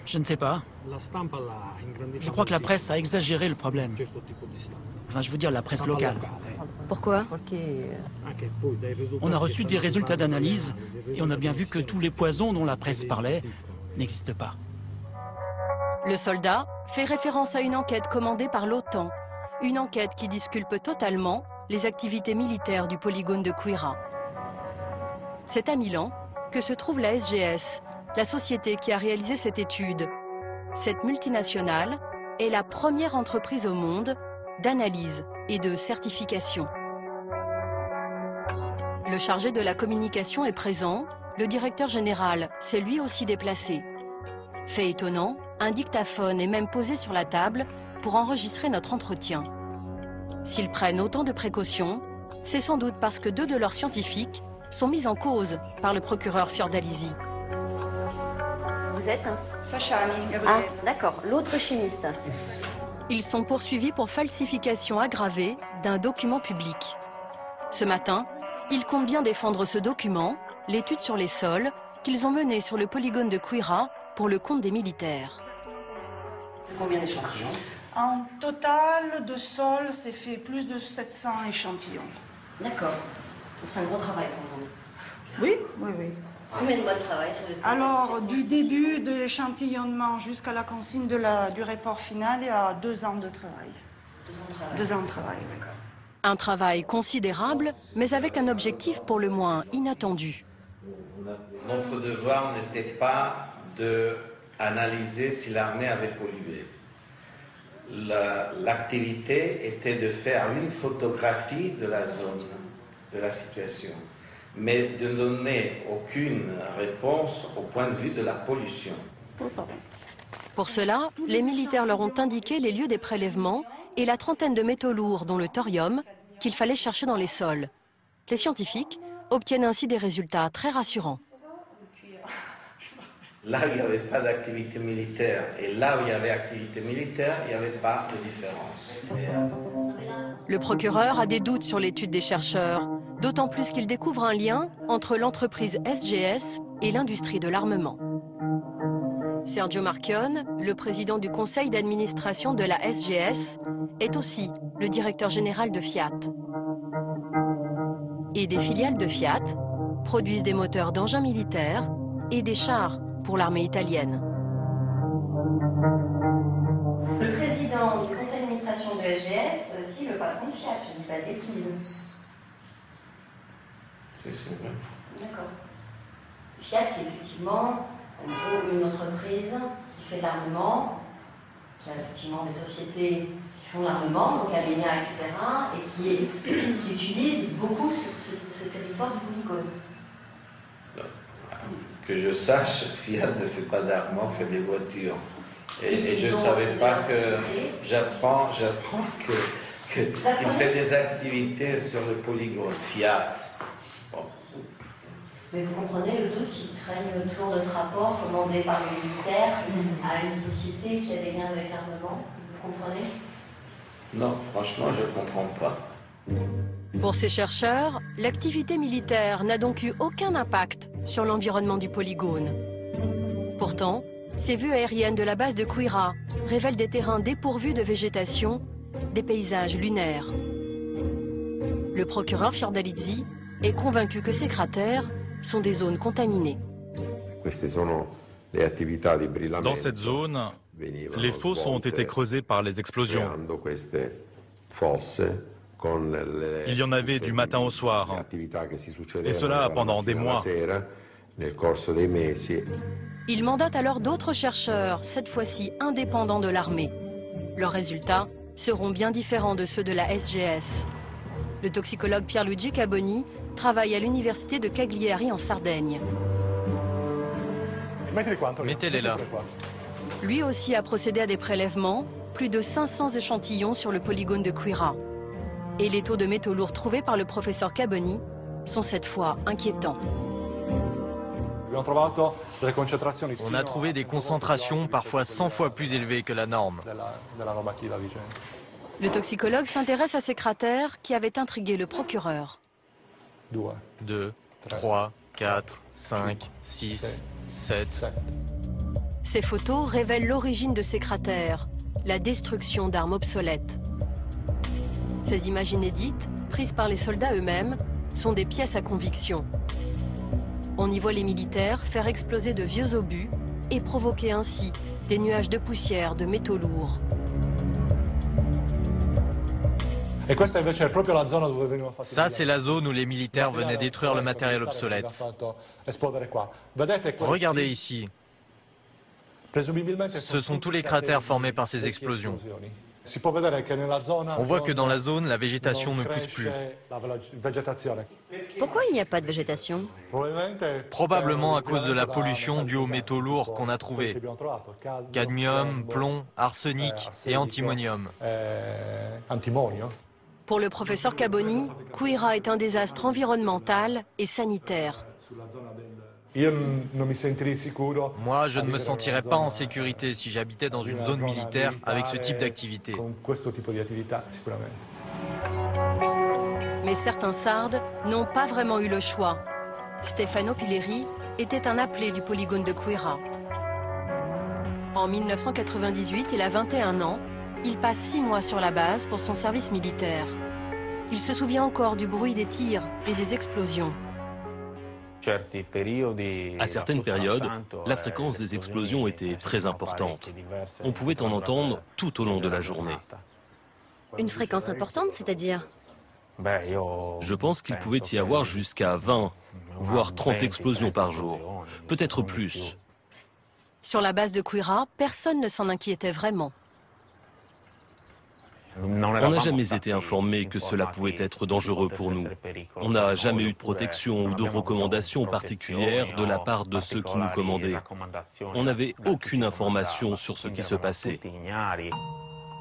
Je ne sais pas. Je crois que la presse a exagéré le problème. Enfin, je veux dire la presse locale. Pourquoi? On a reçu des résultats d'analyse et on a bien vu que tous les poisons dont la presse parlait n'existent pas. Le soldat fait référence à une enquête commandée par l'OTAN. Une enquête qui disculpe totalement les activités militaires du polygone de Queyras. C'est à Milan que se trouve la SGS, la société qui a réalisé cette étude. Cette multinationale est la première entreprise au monde d'analyse et de certification. Le chargé de la communication est présent, le directeur général s'est lui aussi déplacé. Fait étonnant, un dictaphone est même posé sur la table pour enregistrer notre entretien. S'ils prennent autant de précautions, c'est sans doute parce que 2 de leurs scientifiques sont mis en cause par le procureur Fiordalisi. Vous êtes Ah, d'accord, l'autre chimiste. Ils sont poursuivis pour falsification aggravée d'un document public. Ce matin, ils comptent bien défendre ce document, l'étude sur les sols, qu'ils ont menée sur le polygone de Queyras pour le compte des militaires. Combien d'échantillons? En total, de sol, c'est fait plus de 700 échantillons. D'accord. Donc c'est un gros travail pour vous. Oui, oui, oui. Combien de mois de travail sur les 700? Alors, du début de l'échantillonnement jusqu'à la consigne du rapport final, il y a 2 ans de travail. 2 ans de travail. 2 ans de travail, oui. Un travail considérable, mais avec un objectif pour le moins inattendu. Notre devoir n'était pas d'analyser si l'armée avait pollué. L'activité était de faire une photographie de la zone, de la situation, mais de ne donner aucune réponse au point de vue de la pollution. Pour cela, les militaires leur ont indiqué les lieux des prélèvements et la trentaine de métaux lourds, dont le thorium, qu'il fallait chercher dans les sols. Les scientifiques obtiennent ainsi des résultats très rassurants. Là où il n'y avait pas d'activité militaire et là où il y avait activité militaire, il n'y avait pas de différence. Le procureur a des doutes sur l'étude des chercheurs, d'autant plus qu'il découvre un lien entre l'entreprise SGS et l'industrie de l'armement. Sergio Marchionne, le président du conseil d'administration de la SGS, est aussi le directeur général de Fiat. Et des filiales de Fiat produisent des moteurs d'engins militaires et des chars pour l'armée italienne. Le président du conseil d'administration de SGS, c'est aussi le patron de Fiat, je ne dis pas de bêtises. C'est vrai. D'accord. Fiat, qui est effectivement en gros une entreprise qui fait de l'armement, qui a effectivement des sociétés qui font de l'armement, donc Alenia, etc., et qui utilise beaucoup ce territoire du polygone. Que je sache, Fiat ne fait pas d'armement, fait des voitures. Et je ne savais pas que... J'apprends qu'il fait des activités sur le polygone, Fiat. Bon. Mais vous comprenez le doute qui traîne autour de ce rapport commandé par les militaires à une société qui a des liens avec l'armement? Vous comprenez? Non, franchement, je ne comprends pas. Pour ces chercheurs, l'activité militaire n'a donc eu aucun impact sur l'environnement du polygone. Pourtant, ces vues aériennes de la base de Quira révèlent des terrains dépourvus de végétation, des paysages lunaires. Le procureur Fiordalizzi est convaincu que ces cratères sont des zones contaminées. Dans cette zone, les fosses ont été creusées par les explosions. Il y en avait du matin au soir, et cela pendant des mois. Il mandate alors d'autres chercheurs, cette fois-ci indépendants de l'armée. Leurs résultats seront bien différents de ceux de la SGS. Le toxicologue Pierluigi Caboni travaille à l'université de Cagliari en Sardaigne. Mettez-les là. Lui aussi a procédé à des prélèvements, plus de 500 échantillons sur le polygone de Quira. Et les taux de métaux lourds trouvés par le professeur Caboni sont cette fois inquiétants. On a trouvé des concentrations parfois 100 fois plus élevées que la norme. Le toxicologue s'intéresse à ces cratères qui avaient intrigué le procureur. 2, 3, 4, 5, 6, 7. Ces photos révèlent l'origine de ces cratères, la destruction d'armes obsolètes. Ces images inédites, prises par les soldats eux-mêmes, sont des pièces à conviction. On y voit les militaires faire exploser de vieux obus et provoquer ainsi des nuages de poussière de métaux lourds. Ça, c'est la zone où les militaires venaient détruire le matériel obsolète. Regardez ici. Ce sont tous les cratères formés par ces explosions. On voit que dans la zone, la végétation ne pousse plus. Pourquoi il n'y a pas de végétation? Probablement à cause de la pollution due aux métaux lourds qu'on a trouvés. Cadmium, plomb, arsenic et antimonium. Pour le professeur Caboni, Quira est un désastre environnemental et sanitaire. Moi, je ne me sentirais pas en sécurité si j'habitais dans une zone militaire avec ce type d'activité. Mais certains Sardes n'ont pas vraiment eu le choix. Stefano Pilleri était un appelé du polygone de Quira. En 1998, il a 21 ans. Il passe 6 mois sur la base pour son service militaire. Il se souvient encore du bruit des tirs et des explosions. À certaines périodes, la fréquence des explosions était très importante. On pouvait en entendre tout au long de la journée. Une fréquence importante, c'est-à-dire? Je pense qu'il pouvait y avoir jusqu'à 20, voire 30 explosions par jour, peut-être plus. Sur la base de Quira, personne ne s'en inquiétait vraiment. On n'a jamais été informé que cela pouvait être dangereux pour nous. On n'a jamais eu de protection ou de recommandations particulières de la part de ceux qui nous commandaient. On n'avait aucune information sur ce qui se passait.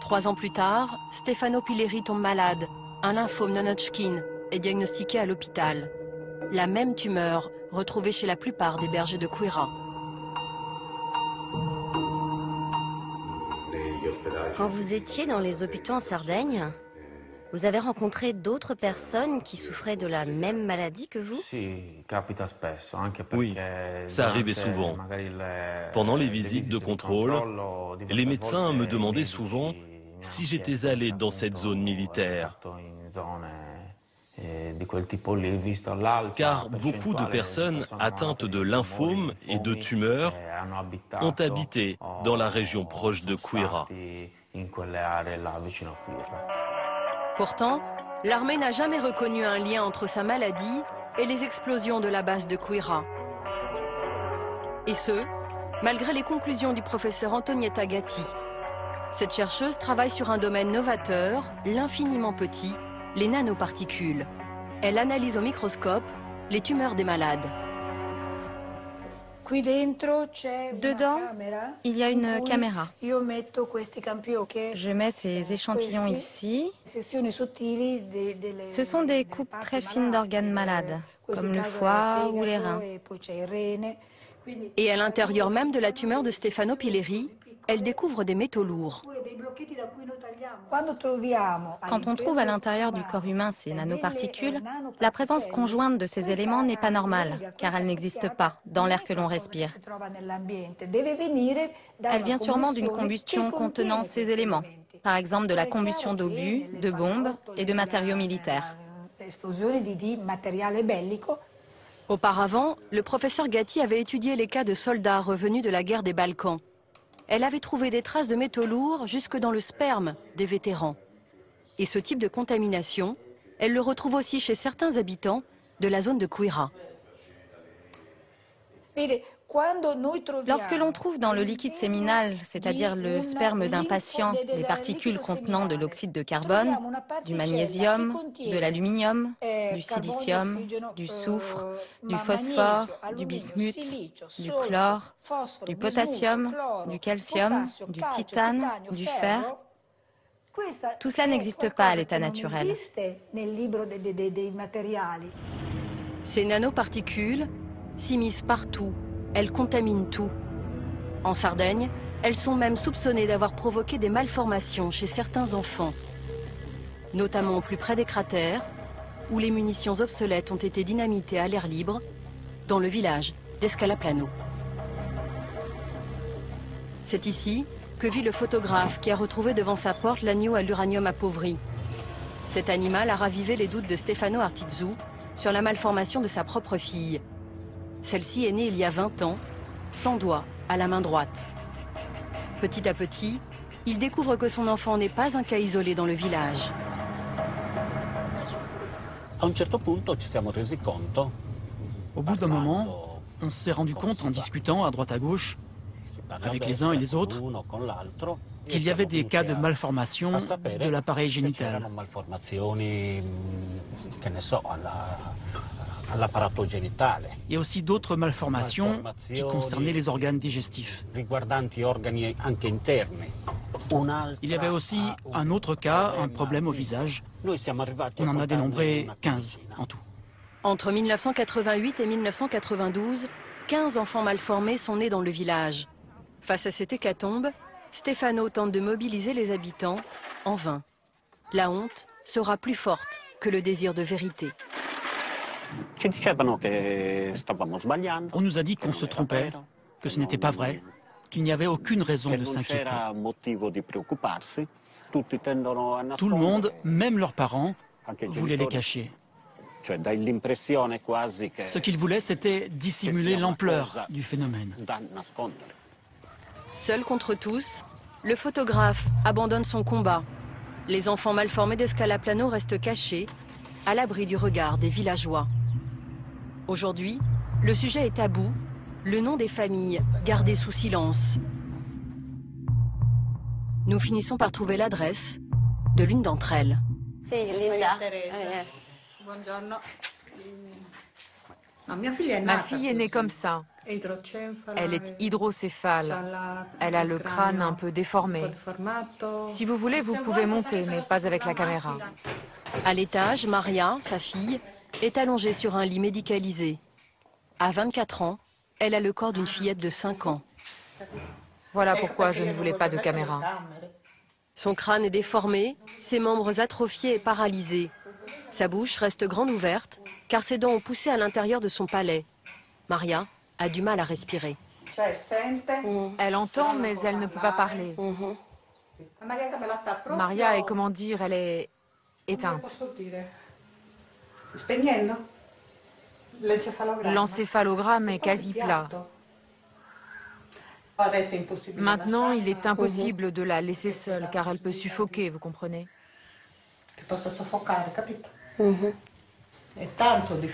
3 ans plus tard, Stefano Pilleri tombe malade. Un lymphome non-Hodgkin est diagnostiqué à l'hôpital. La même tumeur retrouvée chez la plupart des bergers de Quira. Quand vous étiez dans les hôpitaux en Sardaigne, vous avez rencontré d'autres personnes qui souffraient de la même maladie que vous? Oui, ça arrivait souvent. Pendant les visites de contrôle, les médecins me demandaient souvent si j'étais allé dans cette zone militaire. Car beaucoup de personnes atteintes de lymphome et de tumeurs ont habité dans la région proche de Quirra. Pourtant, l'armée n'a jamais reconnu un lien entre sa maladie et les explosions de la base de Quirra. Et ce, malgré les conclusions du professeur Antonietta Gatti. Cette chercheuse travaille sur un domaine novateur, l'infiniment petit, les nanoparticules. Elle analyse au microscope les tumeurs des malades. Dedans, il y a une caméra. Je mets ces échantillons ici. Ce sont des coupes très fines d'organes malades, comme le foie ou les reins. Et à l'intérieur même de la tumeur de Stefano Pilleri, elle découvre des métaux lourds. Quand on trouve à l'intérieur du corps humain ces nanoparticules, la présence conjointe de ces éléments n'est pas normale, car elle n'existe pas dans l'air que l'on respire. Elle vient sûrement d'une combustion contenant ces éléments, par exemple de la combustion d'obus, de bombes et de matériaux militaires. Auparavant, le professeur Gatti avait étudié les cas de soldats revenus de la guerre des Balkans. Elle avait trouvé des traces de métaux lourds jusque dans le sperme des vétérans. Et ce type de contamination, elle le retrouve aussi chez certains habitants de la zone de Quirra. Lorsque l'on trouve dans le liquide séminal, c'est-à-dire le sperme d'un patient, des particules contenant de l'oxyde de carbone, du magnésium, de l'aluminium, du silicium, du soufre, du phosphore, du bismuth, du chlore, du potassium, du calcium, du titane, du fer, tout cela n'existe pas à l'état naturel. Ces nanoparticules s'immiscent partout. Elles contaminent tout. En Sardaigne, elles sont même soupçonnées d'avoir provoqué des malformations chez certains enfants, notamment au plus près des cratères, où les munitions obsolètes ont été dynamitées à l'air libre, dans le village d'Escalaplano. C'est ici que vit le photographe qui a retrouvé devant sa porte l'agneau à l'uranium appauvri. Cet animal a ravivé les doutes de Stefano Artizzu sur la malformation de sa propre fille. Celle-ci est née il y a 20 ans, sans doigt, à la main droite. Petit à petit, il découvre que son enfant n'est pas un cas isolé dans le village. Au bout d'un moment, on s'est rendu compte en discutant à droite à gauche, avec les uns et les autres, qu'il y avait des cas de malformation de l'appareil génital. Et aussi d'autres malformations qui concernaient les organes digestifs. Il y avait aussi un autre cas, un problème au visage. On en a dénombré 15 en tout. Entre 1988 et 1992, 15 enfants malformés sont nés dans le village. Face à cette hécatombe, Stefano tente de mobiliser les habitants en vain. La honte sera plus forte que le désir de vérité. On nous a dit qu'on se trompait, que ce n'était pas vrai, qu'il n'y avait aucune raison de s'inquiéter. Tout le monde, même leurs parents, voulait les cacher. Ce qu'ils voulaient, c'était dissimuler l'ampleur du phénomène. Seul contre tous, le photographe abandonne son combat. Les enfants malformés d'Escalaplano restent cachés, à l'abri du regard des villageois. Aujourd'hui, le sujet est tabou, le nom des familles gardé sous silence. Nous finissons par trouver l'adresse de l'une d'entre elles. C'est Linda. Ma fille est née comme ça. Elle est hydrocéphale. Elle a le crâne un peu déformé. Si vous voulez, vous pouvez monter, mais pas avec la caméra. À l'étage, Maria, sa fille, est allongée sur un lit médicalisé. À 24 ans, elle a le corps d'une fillette de 5 ans. Voilà pourquoi je ne voulais pas de caméra. Son crâne est déformé, ses membres atrophiés et paralysés. Sa bouche reste grande ouverte, car ses dents ont poussé à l'intérieur de son palais. Maria a du mal à respirer. Elle entend, mais elle ne peut pas parler. Maria est, comment dire, elle est éteinte. L'encéphalogramme est quasi plat. Maintenant, il est impossible de la laisser seule, car elle peut suffoquer, vous comprenez?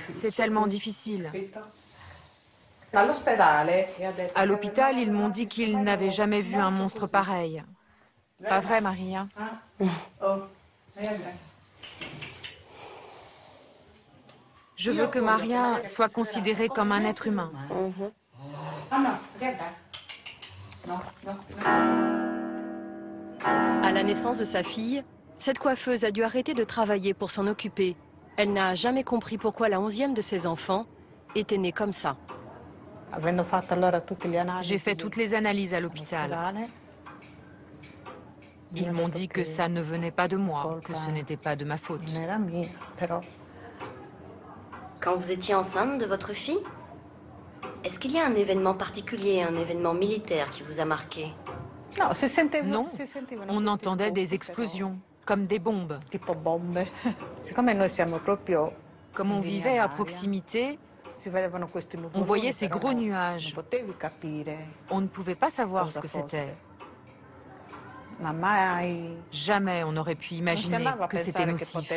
C'est tellement difficile. À l'hôpital, ils m'ont dit qu'ils n'avaient jamais vu un monstre pareil. Pas vrai, Maria? Je veux que Maria soit considérée comme un être humain. À la naissance de sa fille, cette coiffeuse a dû arrêter de travailler pour s'en occuper. Elle n'a jamais compris pourquoi la 11e de ses enfants était née comme ça. J'ai fait toutes les analyses à l'hôpital. Ils m'ont dit que ça ne venait pas de moi, que ce n'était pas de ma faute. Quand vous étiez enceinte de votre fille, est-ce qu'il y a un événement particulier, un événement militaire qui vous a marqué? Non, on entendait des explosions, comme des bombes. Comme on vivait à proximité, on voyait ces gros nuages. On ne pouvait pas savoir ce que c'était. Jamais on n'aurait pu imaginer que c'était nocif.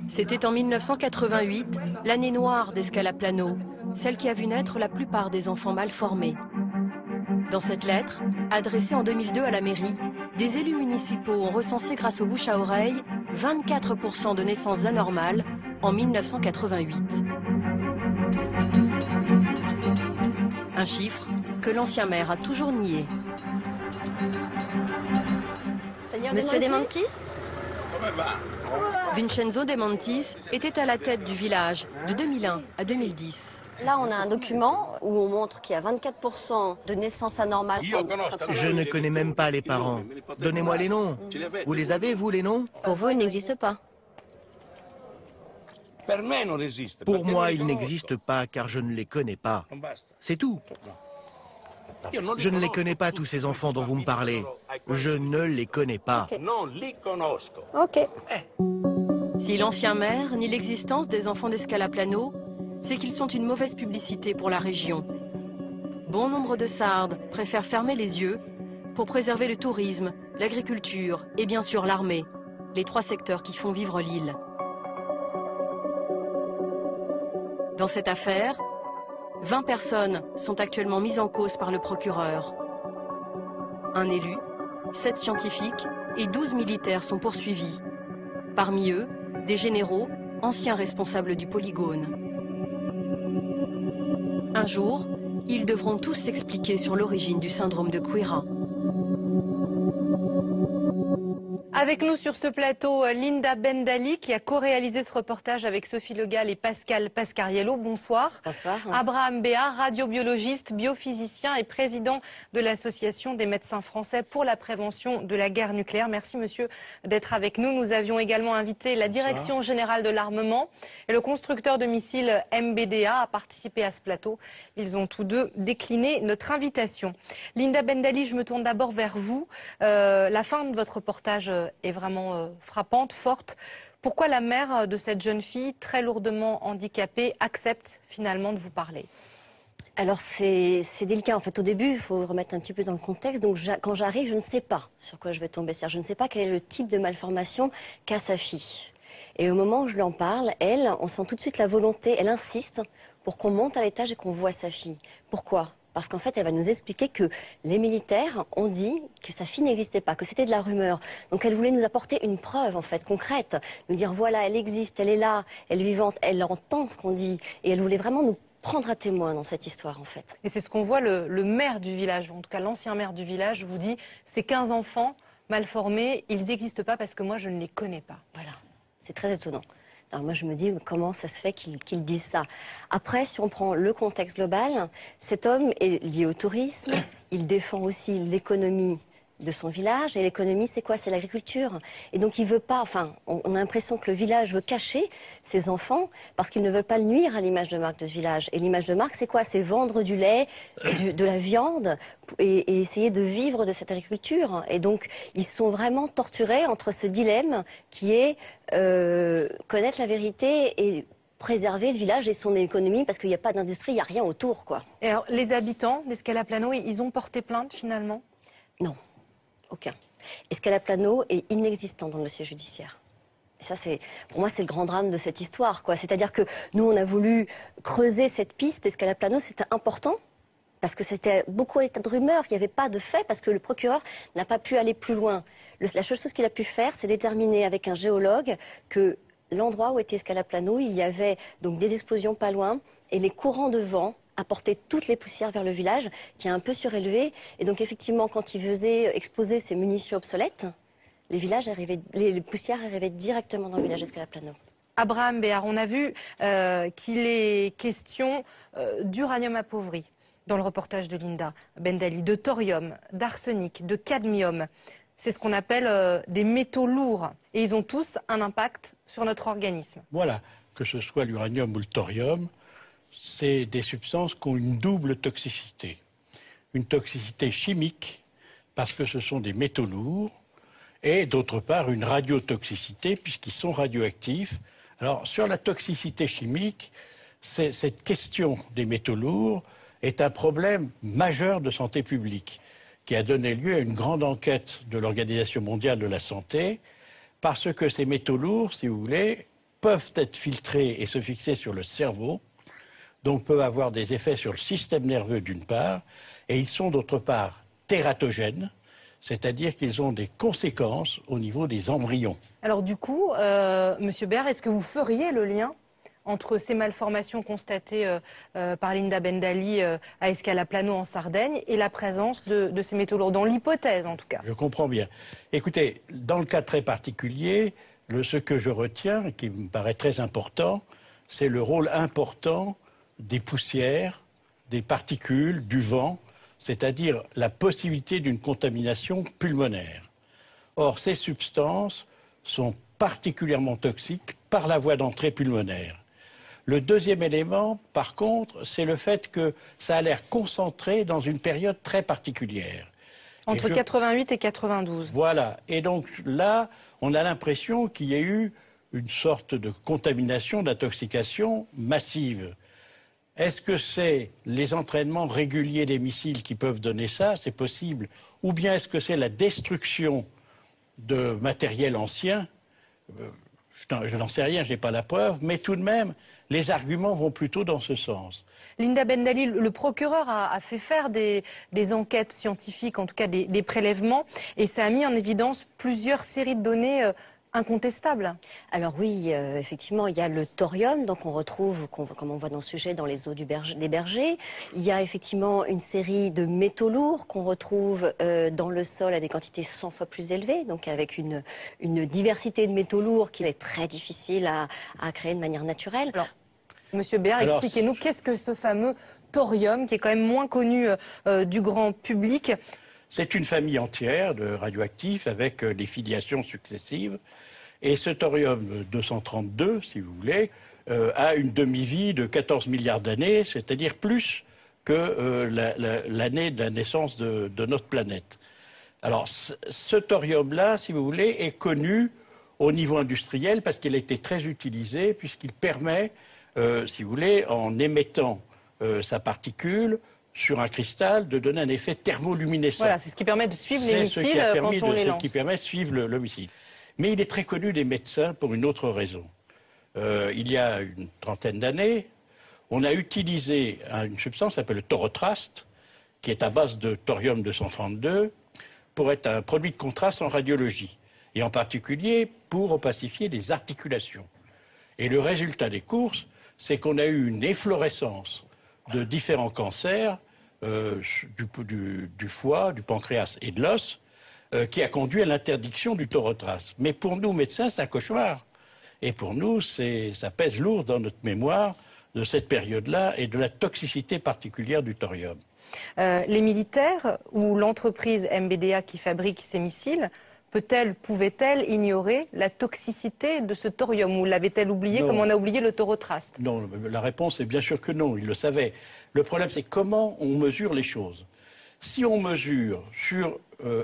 C'était en 1988, l'année noire d'Escalaplano, celle qui a vu naître la plupart des enfants mal formés. Dans cette lettre, adressée en 2002 à la mairie, des élus municipaux ont recensé grâce au bouche à oreille 24% de naissances anormales en 1988. Un chiffre que l'ancien maire a toujours nié. Monsieur De Montis? Vincenzo De Montis était à la tête du village de 2001 à 2010. Là, on a un document où on montre qu'il y a 24% de naissances anormales. Je ne connais même pas les parents. Donnez-moi les noms. Vous les avez, vous, les noms? Pour vous, ils n'existent pas. Pour moi, ils n'existent pas car je ne les connais pas. C'est tout. Je ne les connais pas, tous ces enfants dont vous me parlez. Je ne les connais pas. Ok. Si l'ancien maire nie l'existence des enfants d'Escalaplano, c'est qu'ils sont une mauvaise publicité pour la région. Bon nombre de Sardes préfèrent fermer les yeux pour préserver le tourisme, l'agriculture et bien sûr l'armée, les 3 secteurs qui font vivre l'île. Dans cette affaire, 20 personnes sont actuellement mises en cause par le procureur. Un élu, 7 scientifiques et 12 militaires sont poursuivis. Parmi eux, des généraux, anciens responsables du polygone. Un jour, ils devront tous s'expliquer sur l'origine du syndrome de Queyras. Avec nous sur ce plateau, Linda Bendali qui a co-réalisé ce reportage avec Sophie Le Gall et Pascal Pascariello. Bonsoir. Bonsoir. Abraham Béat, radiobiologiste, biophysicien et président de l'Association des médecins français pour la prévention de la guerre nucléaire. Merci monsieur d'être avec nous. Nous avions également invité la Direction générale de l'armement et le constructeur de missiles MBDA à participer à ce plateau. Ils ont tous deux décliné notre invitation. Linda Bendali, je me tourne d'abord vers vous. La fin de votre reportage est vraiment frappante, forte. Pourquoi la mère de cette jeune fille, très lourdement handicapée, accepte finalement de vous parler? Alors c'est délicat en fait. Au début, il faut remettre un petit peu dans le contexte. Donc quand j'arrive, je ne sais pas sur quoi je vais tomber. Je ne sais pas quel est le type de malformation qu'a sa fille. Et au moment où je lui en parle, elle, on sent tout de suite la volonté, elle insiste pour qu'on monte à l'étage et qu'on voit sa fille. Pourquoi ? Parce qu'en fait, elle va nous expliquer que les militaires ont dit que sa fille n'existait pas, que c'était de la rumeur. Donc elle voulait nous apporter une preuve, en fait, concrète. Nous dire, voilà, elle existe, elle est là, elle est vivante, elle entend ce qu'on dit. Et elle voulait vraiment nous prendre à témoin dans cette histoire, en fait. Et c'est ce qu'on voit, le maire du village, en tout cas l'ancien maire du village, vous dit, ces 15 enfants mal formés, ils n'existent pas parce que moi, je ne les connais pas. Voilà, c'est très étonnant. Alors moi je me dis comment ça se fait qu'ils disent ça. Après, si on prend le contexte global, cet homme est lié au tourisme, il défend aussi l'économie de son village. Et l'économie, c'est quoi? C'est l'agriculture. Et donc, il veut pas... Enfin, on a l'impression que le village veut cacher ses enfants parce qu'ils ne veulent pas le nuire à l'image de marque de ce village. Et l'image de marque, c'est quoi? C'est vendre du lait, de la viande et essayer de vivre de cette agriculture. Et donc, ils sont vraiment torturés entre ce dilemme qui est connaître la vérité et préserver le village et son économie parce qu'il n'y a pas d'industrie, il n'y a rien autour, quoi. Et alors, les habitants d'Escalaplano, ils ont porté plainte finalement? Non, aucun. Escalaplano est inexistant dans le dossier judiciaire. Et ça, pour moi, c'est le grand drame de cette histoire, quoi. C'est-à-dire que nous, on a voulu creuser cette piste. Escalaplano, c'était important parce que c'était beaucoup à l'état de rumeur. Il n'y avait pas de fait parce que le procureur n'a pas pu aller plus loin. La seule chose qu'il a pu faire, c'est déterminer avec un géologue que l'endroit où était Escalaplano, il y avait donc des explosions pas loin et les courants de vent apportaient toutes les poussières vers le village qui a un peu surélevé. Et donc effectivement, quand il faisait exploser ces munitions obsolètes, les poussières arrivaient directement dans le village d'Escalaplano. Abraham Béard, on a vu qu'il est question d'uranium appauvri dans le reportage de Linda Bendali, de thorium, d'arsenic, de cadmium. C'est ce qu'on appelle des métaux lourds. Et ils ont tous un impact sur notre organisme. Voilà, que ce soit l'uranium ou le thorium, c'est des substances qui ont une double toxicité. Une toxicité chimique, parce que ce sont des métaux lourds, et d'autre part une radiotoxicité, puisqu'ils sont radioactifs. Alors, sur la toxicité chimique, cette question des métaux lourds est un problème majeur de santé publique, qui a donné lieu à une grande enquête de l'Organisation mondiale de la santé, parce que ces métaux lourds, si vous voulez, peuvent être filtrés et se fixer sur le cerveau, donc peuvent avoir des effets sur le système nerveux d'une part, et ils sont d'autre part tératogènes, c'est-à-dire qu'ils ont des conséquences au niveau des embryons. Alors du coup, Monsieur Béard, est-ce que vous feriez le lien entre ces malformations constatées par Linda Bendali à Escalaplano en Sardaigne et la présence de ces métaux lourds, dans l'hypothèse en tout cas? Je comprends bien. Écoutez, dans le cas très particulier, ce que je retiens, et qui me paraît très important, c'est le rôle important des poussières, des particules, du vent, c'est-à-dire la possibilité d'une contamination pulmonaire. Or, ces substances sont particulièrement toxiques par la voie d'entrée pulmonaire. Le deuxième élément, par contre, c'est le fait que ça a l'air concentré dans une période très particulière. Entre 88 et 92. Voilà. Et donc là, on a l'impression qu'il y a eu une sorte de contamination, d'intoxication massive. Est-ce que c'est les entraînements réguliers des missiles qui peuvent donner ça? C'est possible. Ou bien est-ce que c'est la destruction de matériel ancien? Je n'en sais rien, je n'ai pas la preuve, mais tout de même, les arguments vont plutôt dans ce sens. Linda Bendali, le procureur a fait faire des enquêtes scientifiques, en tout cas des prélèvements, et ça a mis en évidence plusieurs séries de données incontestable. Alors oui, effectivement, il y a le thorium, donc on retrouve, comme on voit dans le sujet, dans les eaux des bergers. Il y a effectivement une série de métaux lourds qu'on retrouve dans le sol à des quantités 100 fois plus élevées, donc avec une diversité de métaux lourds qu'il est très difficile à créer de manière naturelle. Alors, Monsieur Béard, expliquez-nous qu'est-ce que ce fameux thorium, qui est quand même moins connu du grand public. C'est une famille entière de radioactifs avec des filiations successives. Et ce thorium-232, si vous voulez, a une demi-vie de 14 milliards d'années, c'est-à-dire plus que l'année de la naissance de notre planète. Alors, ce thorium-là, si vous voulez, est connu au niveau industriel parce qu'il a été très utilisé, puisqu'il permet, si vous voulez, en émettant sa particule, sur un cristal, de donner un effet thermoluminescent. Voilà, c'est ce qui permet de suivre les missiles quand on les lance. C'est ce qui permet de suivre le missile. Mais il est très connu des médecins pour une autre raison. Il y a une trentaine d'années, on a utilisé une substance qui s'appelle le torotraste, qui est à base de thorium-232, pour être un produit de contraste en radiologie, et en particulier pour opacifier les articulations. Et le résultat des courses, c'est qu'on a eu une efflorescence de différents cancers du foie, du pancréas et de l'os, qui a conduit à l'interdiction du torotraste. Mais pour nous, médecins, c'est un cauchemar. Et pour nous, ça pèse lourd dans notre mémoire de cette période-là et de la toxicité particulière du thorium. Les militaires ou l'entreprise MBDA qui fabrique ces missiles, pouvait-elle ignorer la toxicité de ce thorium, ou l'avait-elle oublié comme on a oublié le taureau-traste? Non, la réponse est bien sûr que non, ils le savaient. Le problème, c'est comment on mesure les choses. Si on mesure sur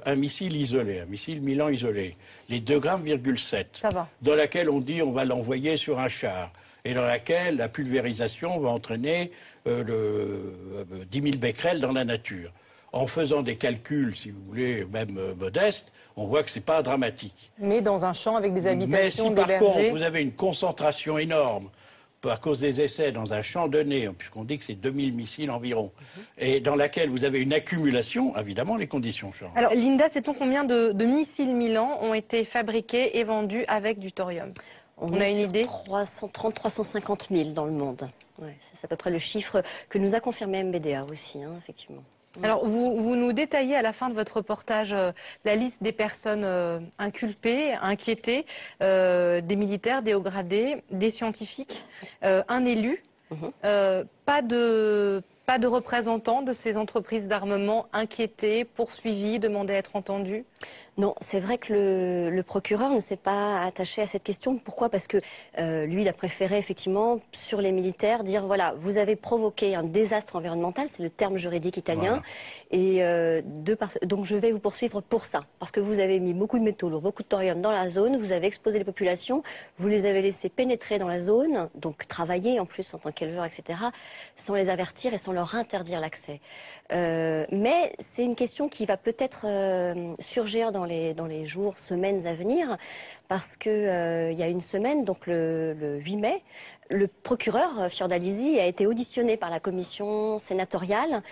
un missile isolé, un missile Milan isolé, les 2,7 grammes, dans laquelle on dit on va l'envoyer sur un char, et dans laquelle la pulvérisation va entraîner 10 000 becquerels dans la nature. En faisant des calculs, si vous voulez, même modestes, on voit que ce n'est pas dramatique. Mais dans un champ avec des habitations, des bergers... Mais si par contre vous avez une concentration énorme, à cause des essais dans un champ donné, puisqu'on dit que c'est 2000 missiles environ, et dans laquelle vous avez une accumulation, évidemment, les conditions changent. Alors, Linda, sait-on combien de missiles Milan ont été fabriqués et vendus avec du thorium? On a une idée? 350 000 dans le monde. Ouais, c'est à peu près le chiffre que nous a confirmé MBDA aussi, hein, effectivement. Alors, vous nous détaillez à la fin de votre reportage la liste des personnes inculpées, inquiétées, des militaires, des hauts gradés, des scientifiques, un élu, pas de représentants de ces entreprises d'armement inquiétés, poursuivis, demandés à être entendus? Non, c'est vrai que le procureur ne s'est pas attaché à cette question. Pourquoi? Parce que lui, il a préféré effectivement, sur les militaires, dire voilà, vous avez provoqué un désastre environnemental, c'est le terme juridique italien, et donc je vais vous poursuivre pour ça. Parce que vous avez mis beaucoup de métaux lourds, beaucoup de thorium dans la zone, vous avez exposé les populations, vous les avez laissés pénétrer dans la zone, donc travailler en plus en tant qu'éleveurs, etc., sans les avertir et sans leur interdire l'accès. Mais c'est une question qui va peut-être surgir dans les jours, semaines à venir, parce que il y a une semaine, donc le 8 mai, le procureur Fiordalisi a été auditionné par la commission sénatoriale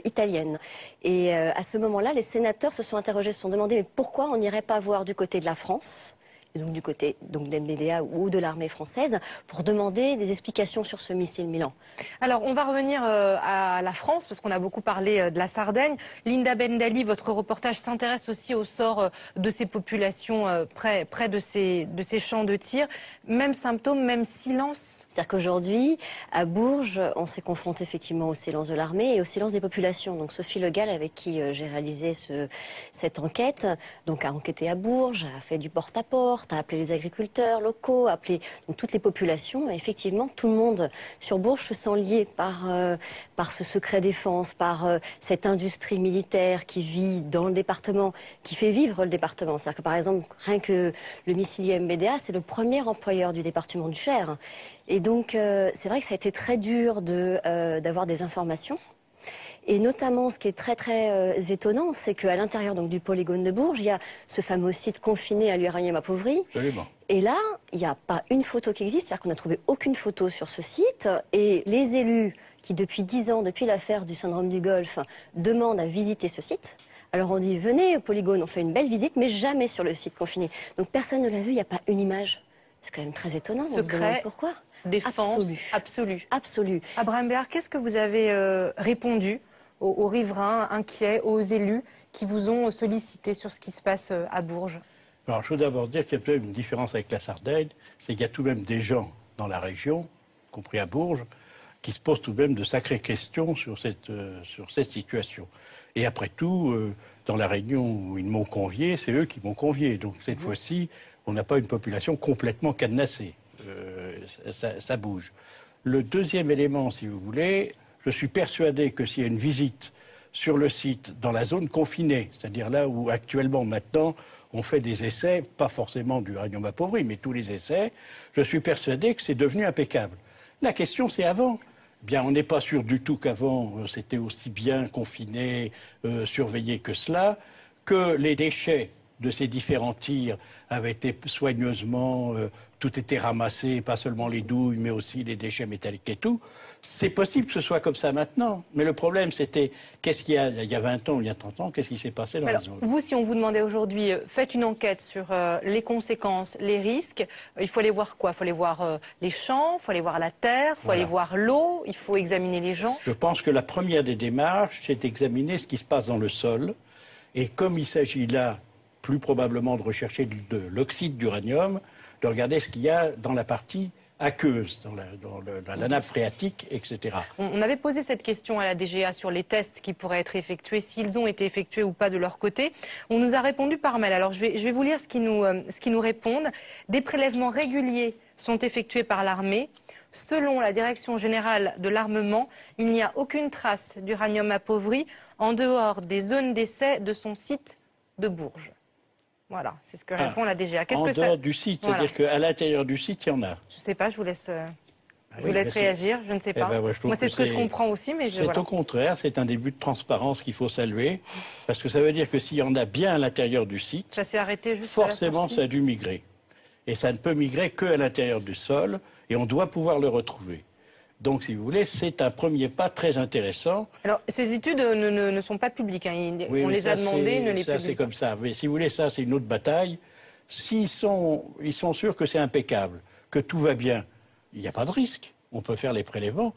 italienne. Et à ce moment-là, les sénateurs se sont interrogés, se sont demandé mais pourquoi on n'irait pas voir du côté de la France, et donc du côté d'MBDA ou de l'armée française, pour demander des explications sur ce missile Milan. Alors, on va revenir à la France, parce qu'on a beaucoup parlé de la Sardaigne. Linda Bendali, votre reportage s'intéresse aussi au sort de ces populations près de ces champs de tir. Même symptôme, même silence? C'est-à-dire qu'aujourd'hui, à Bourges, on s'est confronté effectivement au silence de l'armée et au silence des populations. Donc Sophie Le Gall, avec qui j'ai réalisé cette enquête, donc a enquêté à Bourges, a fait du porte-à-porte, a appelé les agriculteurs locaux, a appelé donc, toutes les populations. Et effectivement, tout le monde sur Bourges se sent lié par ce secret défense, par cette industrie militaire qui vit dans le département, qui fait vivre le département. C'est-à-dire que par exemple, rien que le missilier MBDA, c'est le premier employeur du département du Cher. Et donc, c'est vrai que ça a été très dur d'avoir des informations. Et notamment, ce qui est très très étonnant, c'est qu'à l'intérieur du polygone de Bourges, il y a ce fameux site confiné à l'uranium appauvri. Absolument. Et là, il n'y a pas une photo qui existe, c'est-à-dire qu'on n'a trouvé aucune photo sur ce site. Et les élus qui, depuis 10 ans, depuis l'affaire du syndrome du Golfe, demandent à visiter ce site. Alors on dit, venez au polygone, on fait une belle visite, mais jamais sur le site confiné. Donc personne ne l'a vu, il n'y a pas une image. C'est quand même très étonnant. Secret, pourquoi? Défense absolue. Absolue. Abraham Béard, qu'est-ce que vous avez répondu aux riverains inquiets, aux élus qui vous ont sollicité sur ce qui se passe à Bourges? Alors, je veux d'abord dire qu'il y a peut-être une différence avec la Sardaigne, c'est qu'il y a tout de même des gens dans la région, y compris à Bourges, qui se posent tout de même de sacrées questions sur cette situation. Et après tout, dans la réunion où ils m'ont convié, c'est eux qui m'ont convié. Donc cette fois-ci, on n'a pas une population complètement cadenassée. Ça bouge. Le deuxième élément, si vous voulez, je suis persuadé que s'il y a une visite sur le site dans la zone confinée, c'est-à-dire là où actuellement, maintenant, on fait des essais, pas forcément d'uranium appauvri, mais tous les essais, je suis persuadé que c'est devenu impeccable. La question, c'est avant. Bien, on n'est pas sûr du tout qu'avant, c'était aussi bien confiné, surveillé que cela, que les déchets de ces différents tirs avaient été soigneusement, tout était ramassé, pas seulement les douilles, mais aussi les déchets métalliques et tout. C'est possible que ce soit comme ça maintenant, mais le problème c'était, qu'est-ce qu'il y a il y a 20 ans, il y a 30 ans, qu'est-ce qui s'est passé dans la zone? Vous, si on vous demandait aujourd'hui, faites une enquête sur les conséquences, les risques, il faut aller voir quoi? Il faut aller voir les champs, il faut aller voir la terre, il faut aller voir l'eau, il faut examiner les gens? Je pense que la première des démarches, c'est d'examiner ce qui se passe dans le sol, et comme il s'agit là, plus probablement de rechercher de l'oxyde d'uranium, de regarder ce qu'il y a dans la partie aqueuse, dans la nappe phréatique, etc. On avait posé cette question à la DGA sur les tests qui pourraient être effectués, s'ils ont été effectués ou pas de leur côté. On nous a répondu par mail. Alors je vais vous lire ce qu'ils nous répondent. Des prélèvements réguliers sont effectués par l'armée. Selon la Direction générale de l'armement, il n'y a aucune trace d'uranium appauvri en dehors des zones d'essai de son site de Bourges. Voilà, c'est ce que répond la DGA. En dehors du site, c'est-à-dire qu'à l'intérieur du site, il y en a. Je ne sais pas, je vous laisse, réagir, je ne sais pas. Moi, c'est ce que je comprends aussi, mais c'est au contraire, c'est un début de transparence qu'il faut saluer, parce que ça veut dire que s'il y en a bien à l'intérieur du site, ça s'est arrêté juste forcément, ça a dû migrer. Et ça ne peut migrer qu'à l'intérieur du sol, et on doit pouvoir le retrouver. Donc, si vous voulez, c'est un premier pas très intéressant. Alors, ces études ne sont pas publiques. Hein. On les a demandées, ils ne les publient pas. Ça, c'est comme ça. Mais si vous voulez, ça, c'est une autre bataille. Ils sont sûrs que c'est impeccable, que tout va bien, il n'y a pas de risque. On peut faire les prélèvements.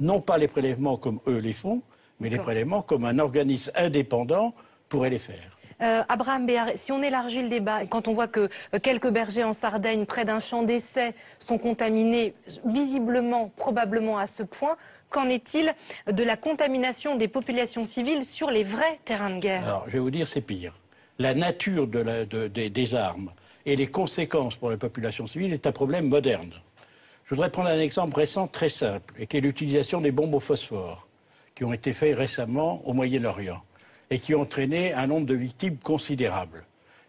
Non pas les prélèvements comme eux les font, mais les prélèvements comme un organisme indépendant pourrait les faire. Abraham Béard, si on élargit le débat, et quand on voit que quelques bergers en Sardaigne, près d'un champ d'essai, sont contaminés visiblement, probablement à ce point, qu'en est-il de la contamination des populations civiles sur les vrais terrains de guerre? Alors, je vais vous dire, c'est pire. La nature des armes et les conséquences pour la population civile est un problème moderne. Je voudrais prendre un exemple récent très simple, et qui est l'utilisation des bombes au phosphore, qui ont été faites récemment au Moyen-Orient, et qui ont entraîné un nombre de victimes considérable.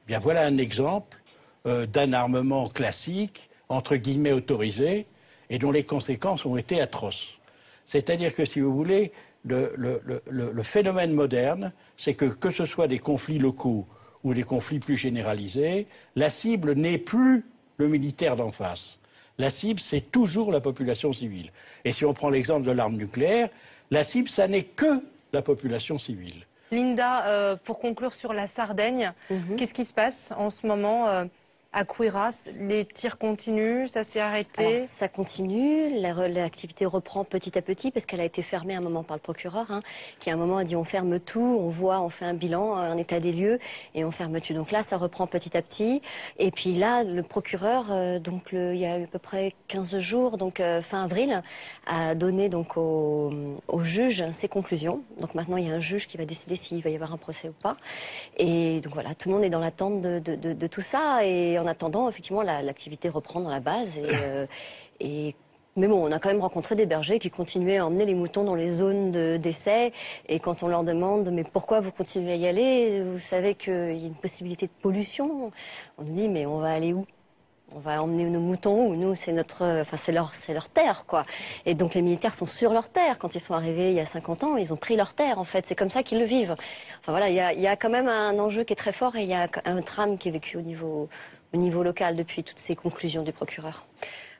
Bien, voilà un exemple d'un armement classique, entre guillemets autorisé, et dont les conséquences ont été atroces. C'est-à-dire que, si vous voulez, le phénomène moderne, c'est que ce soit des conflits locaux ou des conflits plus généralisés, la cible n'est plus le militaire d'en face. La cible, c'est toujours la population civile. Et si on prend l'exemple de l'arme nucléaire, la cible, ça n'est que la population civile. Linda, pour conclure sur la Sardaigne, qu'est-ce qui se passe en ce moment à Quiras? Les tirs continuent, ça s'est arrêté? Alors, ça continue, l'activité reprend petit à petit parce qu'elle a été fermée à un moment par le procureur, qui à un moment a dit on ferme tout, on fait un bilan, un état des lieux et on ferme tout. Donc là, ça reprend petit à petit. Et puis là, le procureur, il y a à peu près 15 jours, donc fin avril, a donné donc au juge ses conclusions. Donc maintenant, il y a un juge qui va décider s'il va y avoir un procès ou pas. Et donc voilà, tout le monde est dans l'attente de tout ça. Et en attendant, effectivement, l'activité reprend dans la base. Mais bon, on a quand même rencontré des bergers qui continuaient à emmener les moutons dans les zones d'essai. Et quand on leur demande « mais pourquoi vous continuez à y aller? Vous savez qu'il y a une possibilité de pollution ?» On nous dit « mais on va aller où ? On va emmener nos moutons où? Nous, c'est leur terre, quoi. » Et donc les militaires sont sur leur terre. Quand ils sont arrivés il y a 50 ans, ils ont pris leur terre, en fait. C'est comme ça qu'ils le vivent. Enfin voilà, il y a quand même un enjeu qui est très fort et il y a un drame qui est vécu au niveau local depuis toutes ces conclusions du procureur.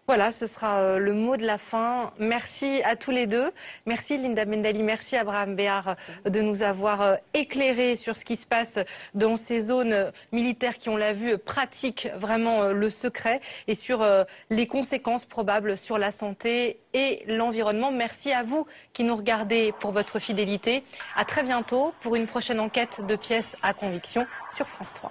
Voilà, ce sera le mot de la fin. Merci à tous les deux. Merci Linda Mendali, merci Abraham Béard de nous avoir éclairé sur ce qui se passe dans ces zones militaires qui, on l'a vu, pratiquent vraiment le secret et sur les conséquences probables sur la santé et l'environnement. Merci à vous qui nous regardez pour votre fidélité. À très bientôt pour une prochaine enquête de pièces à conviction sur France 3.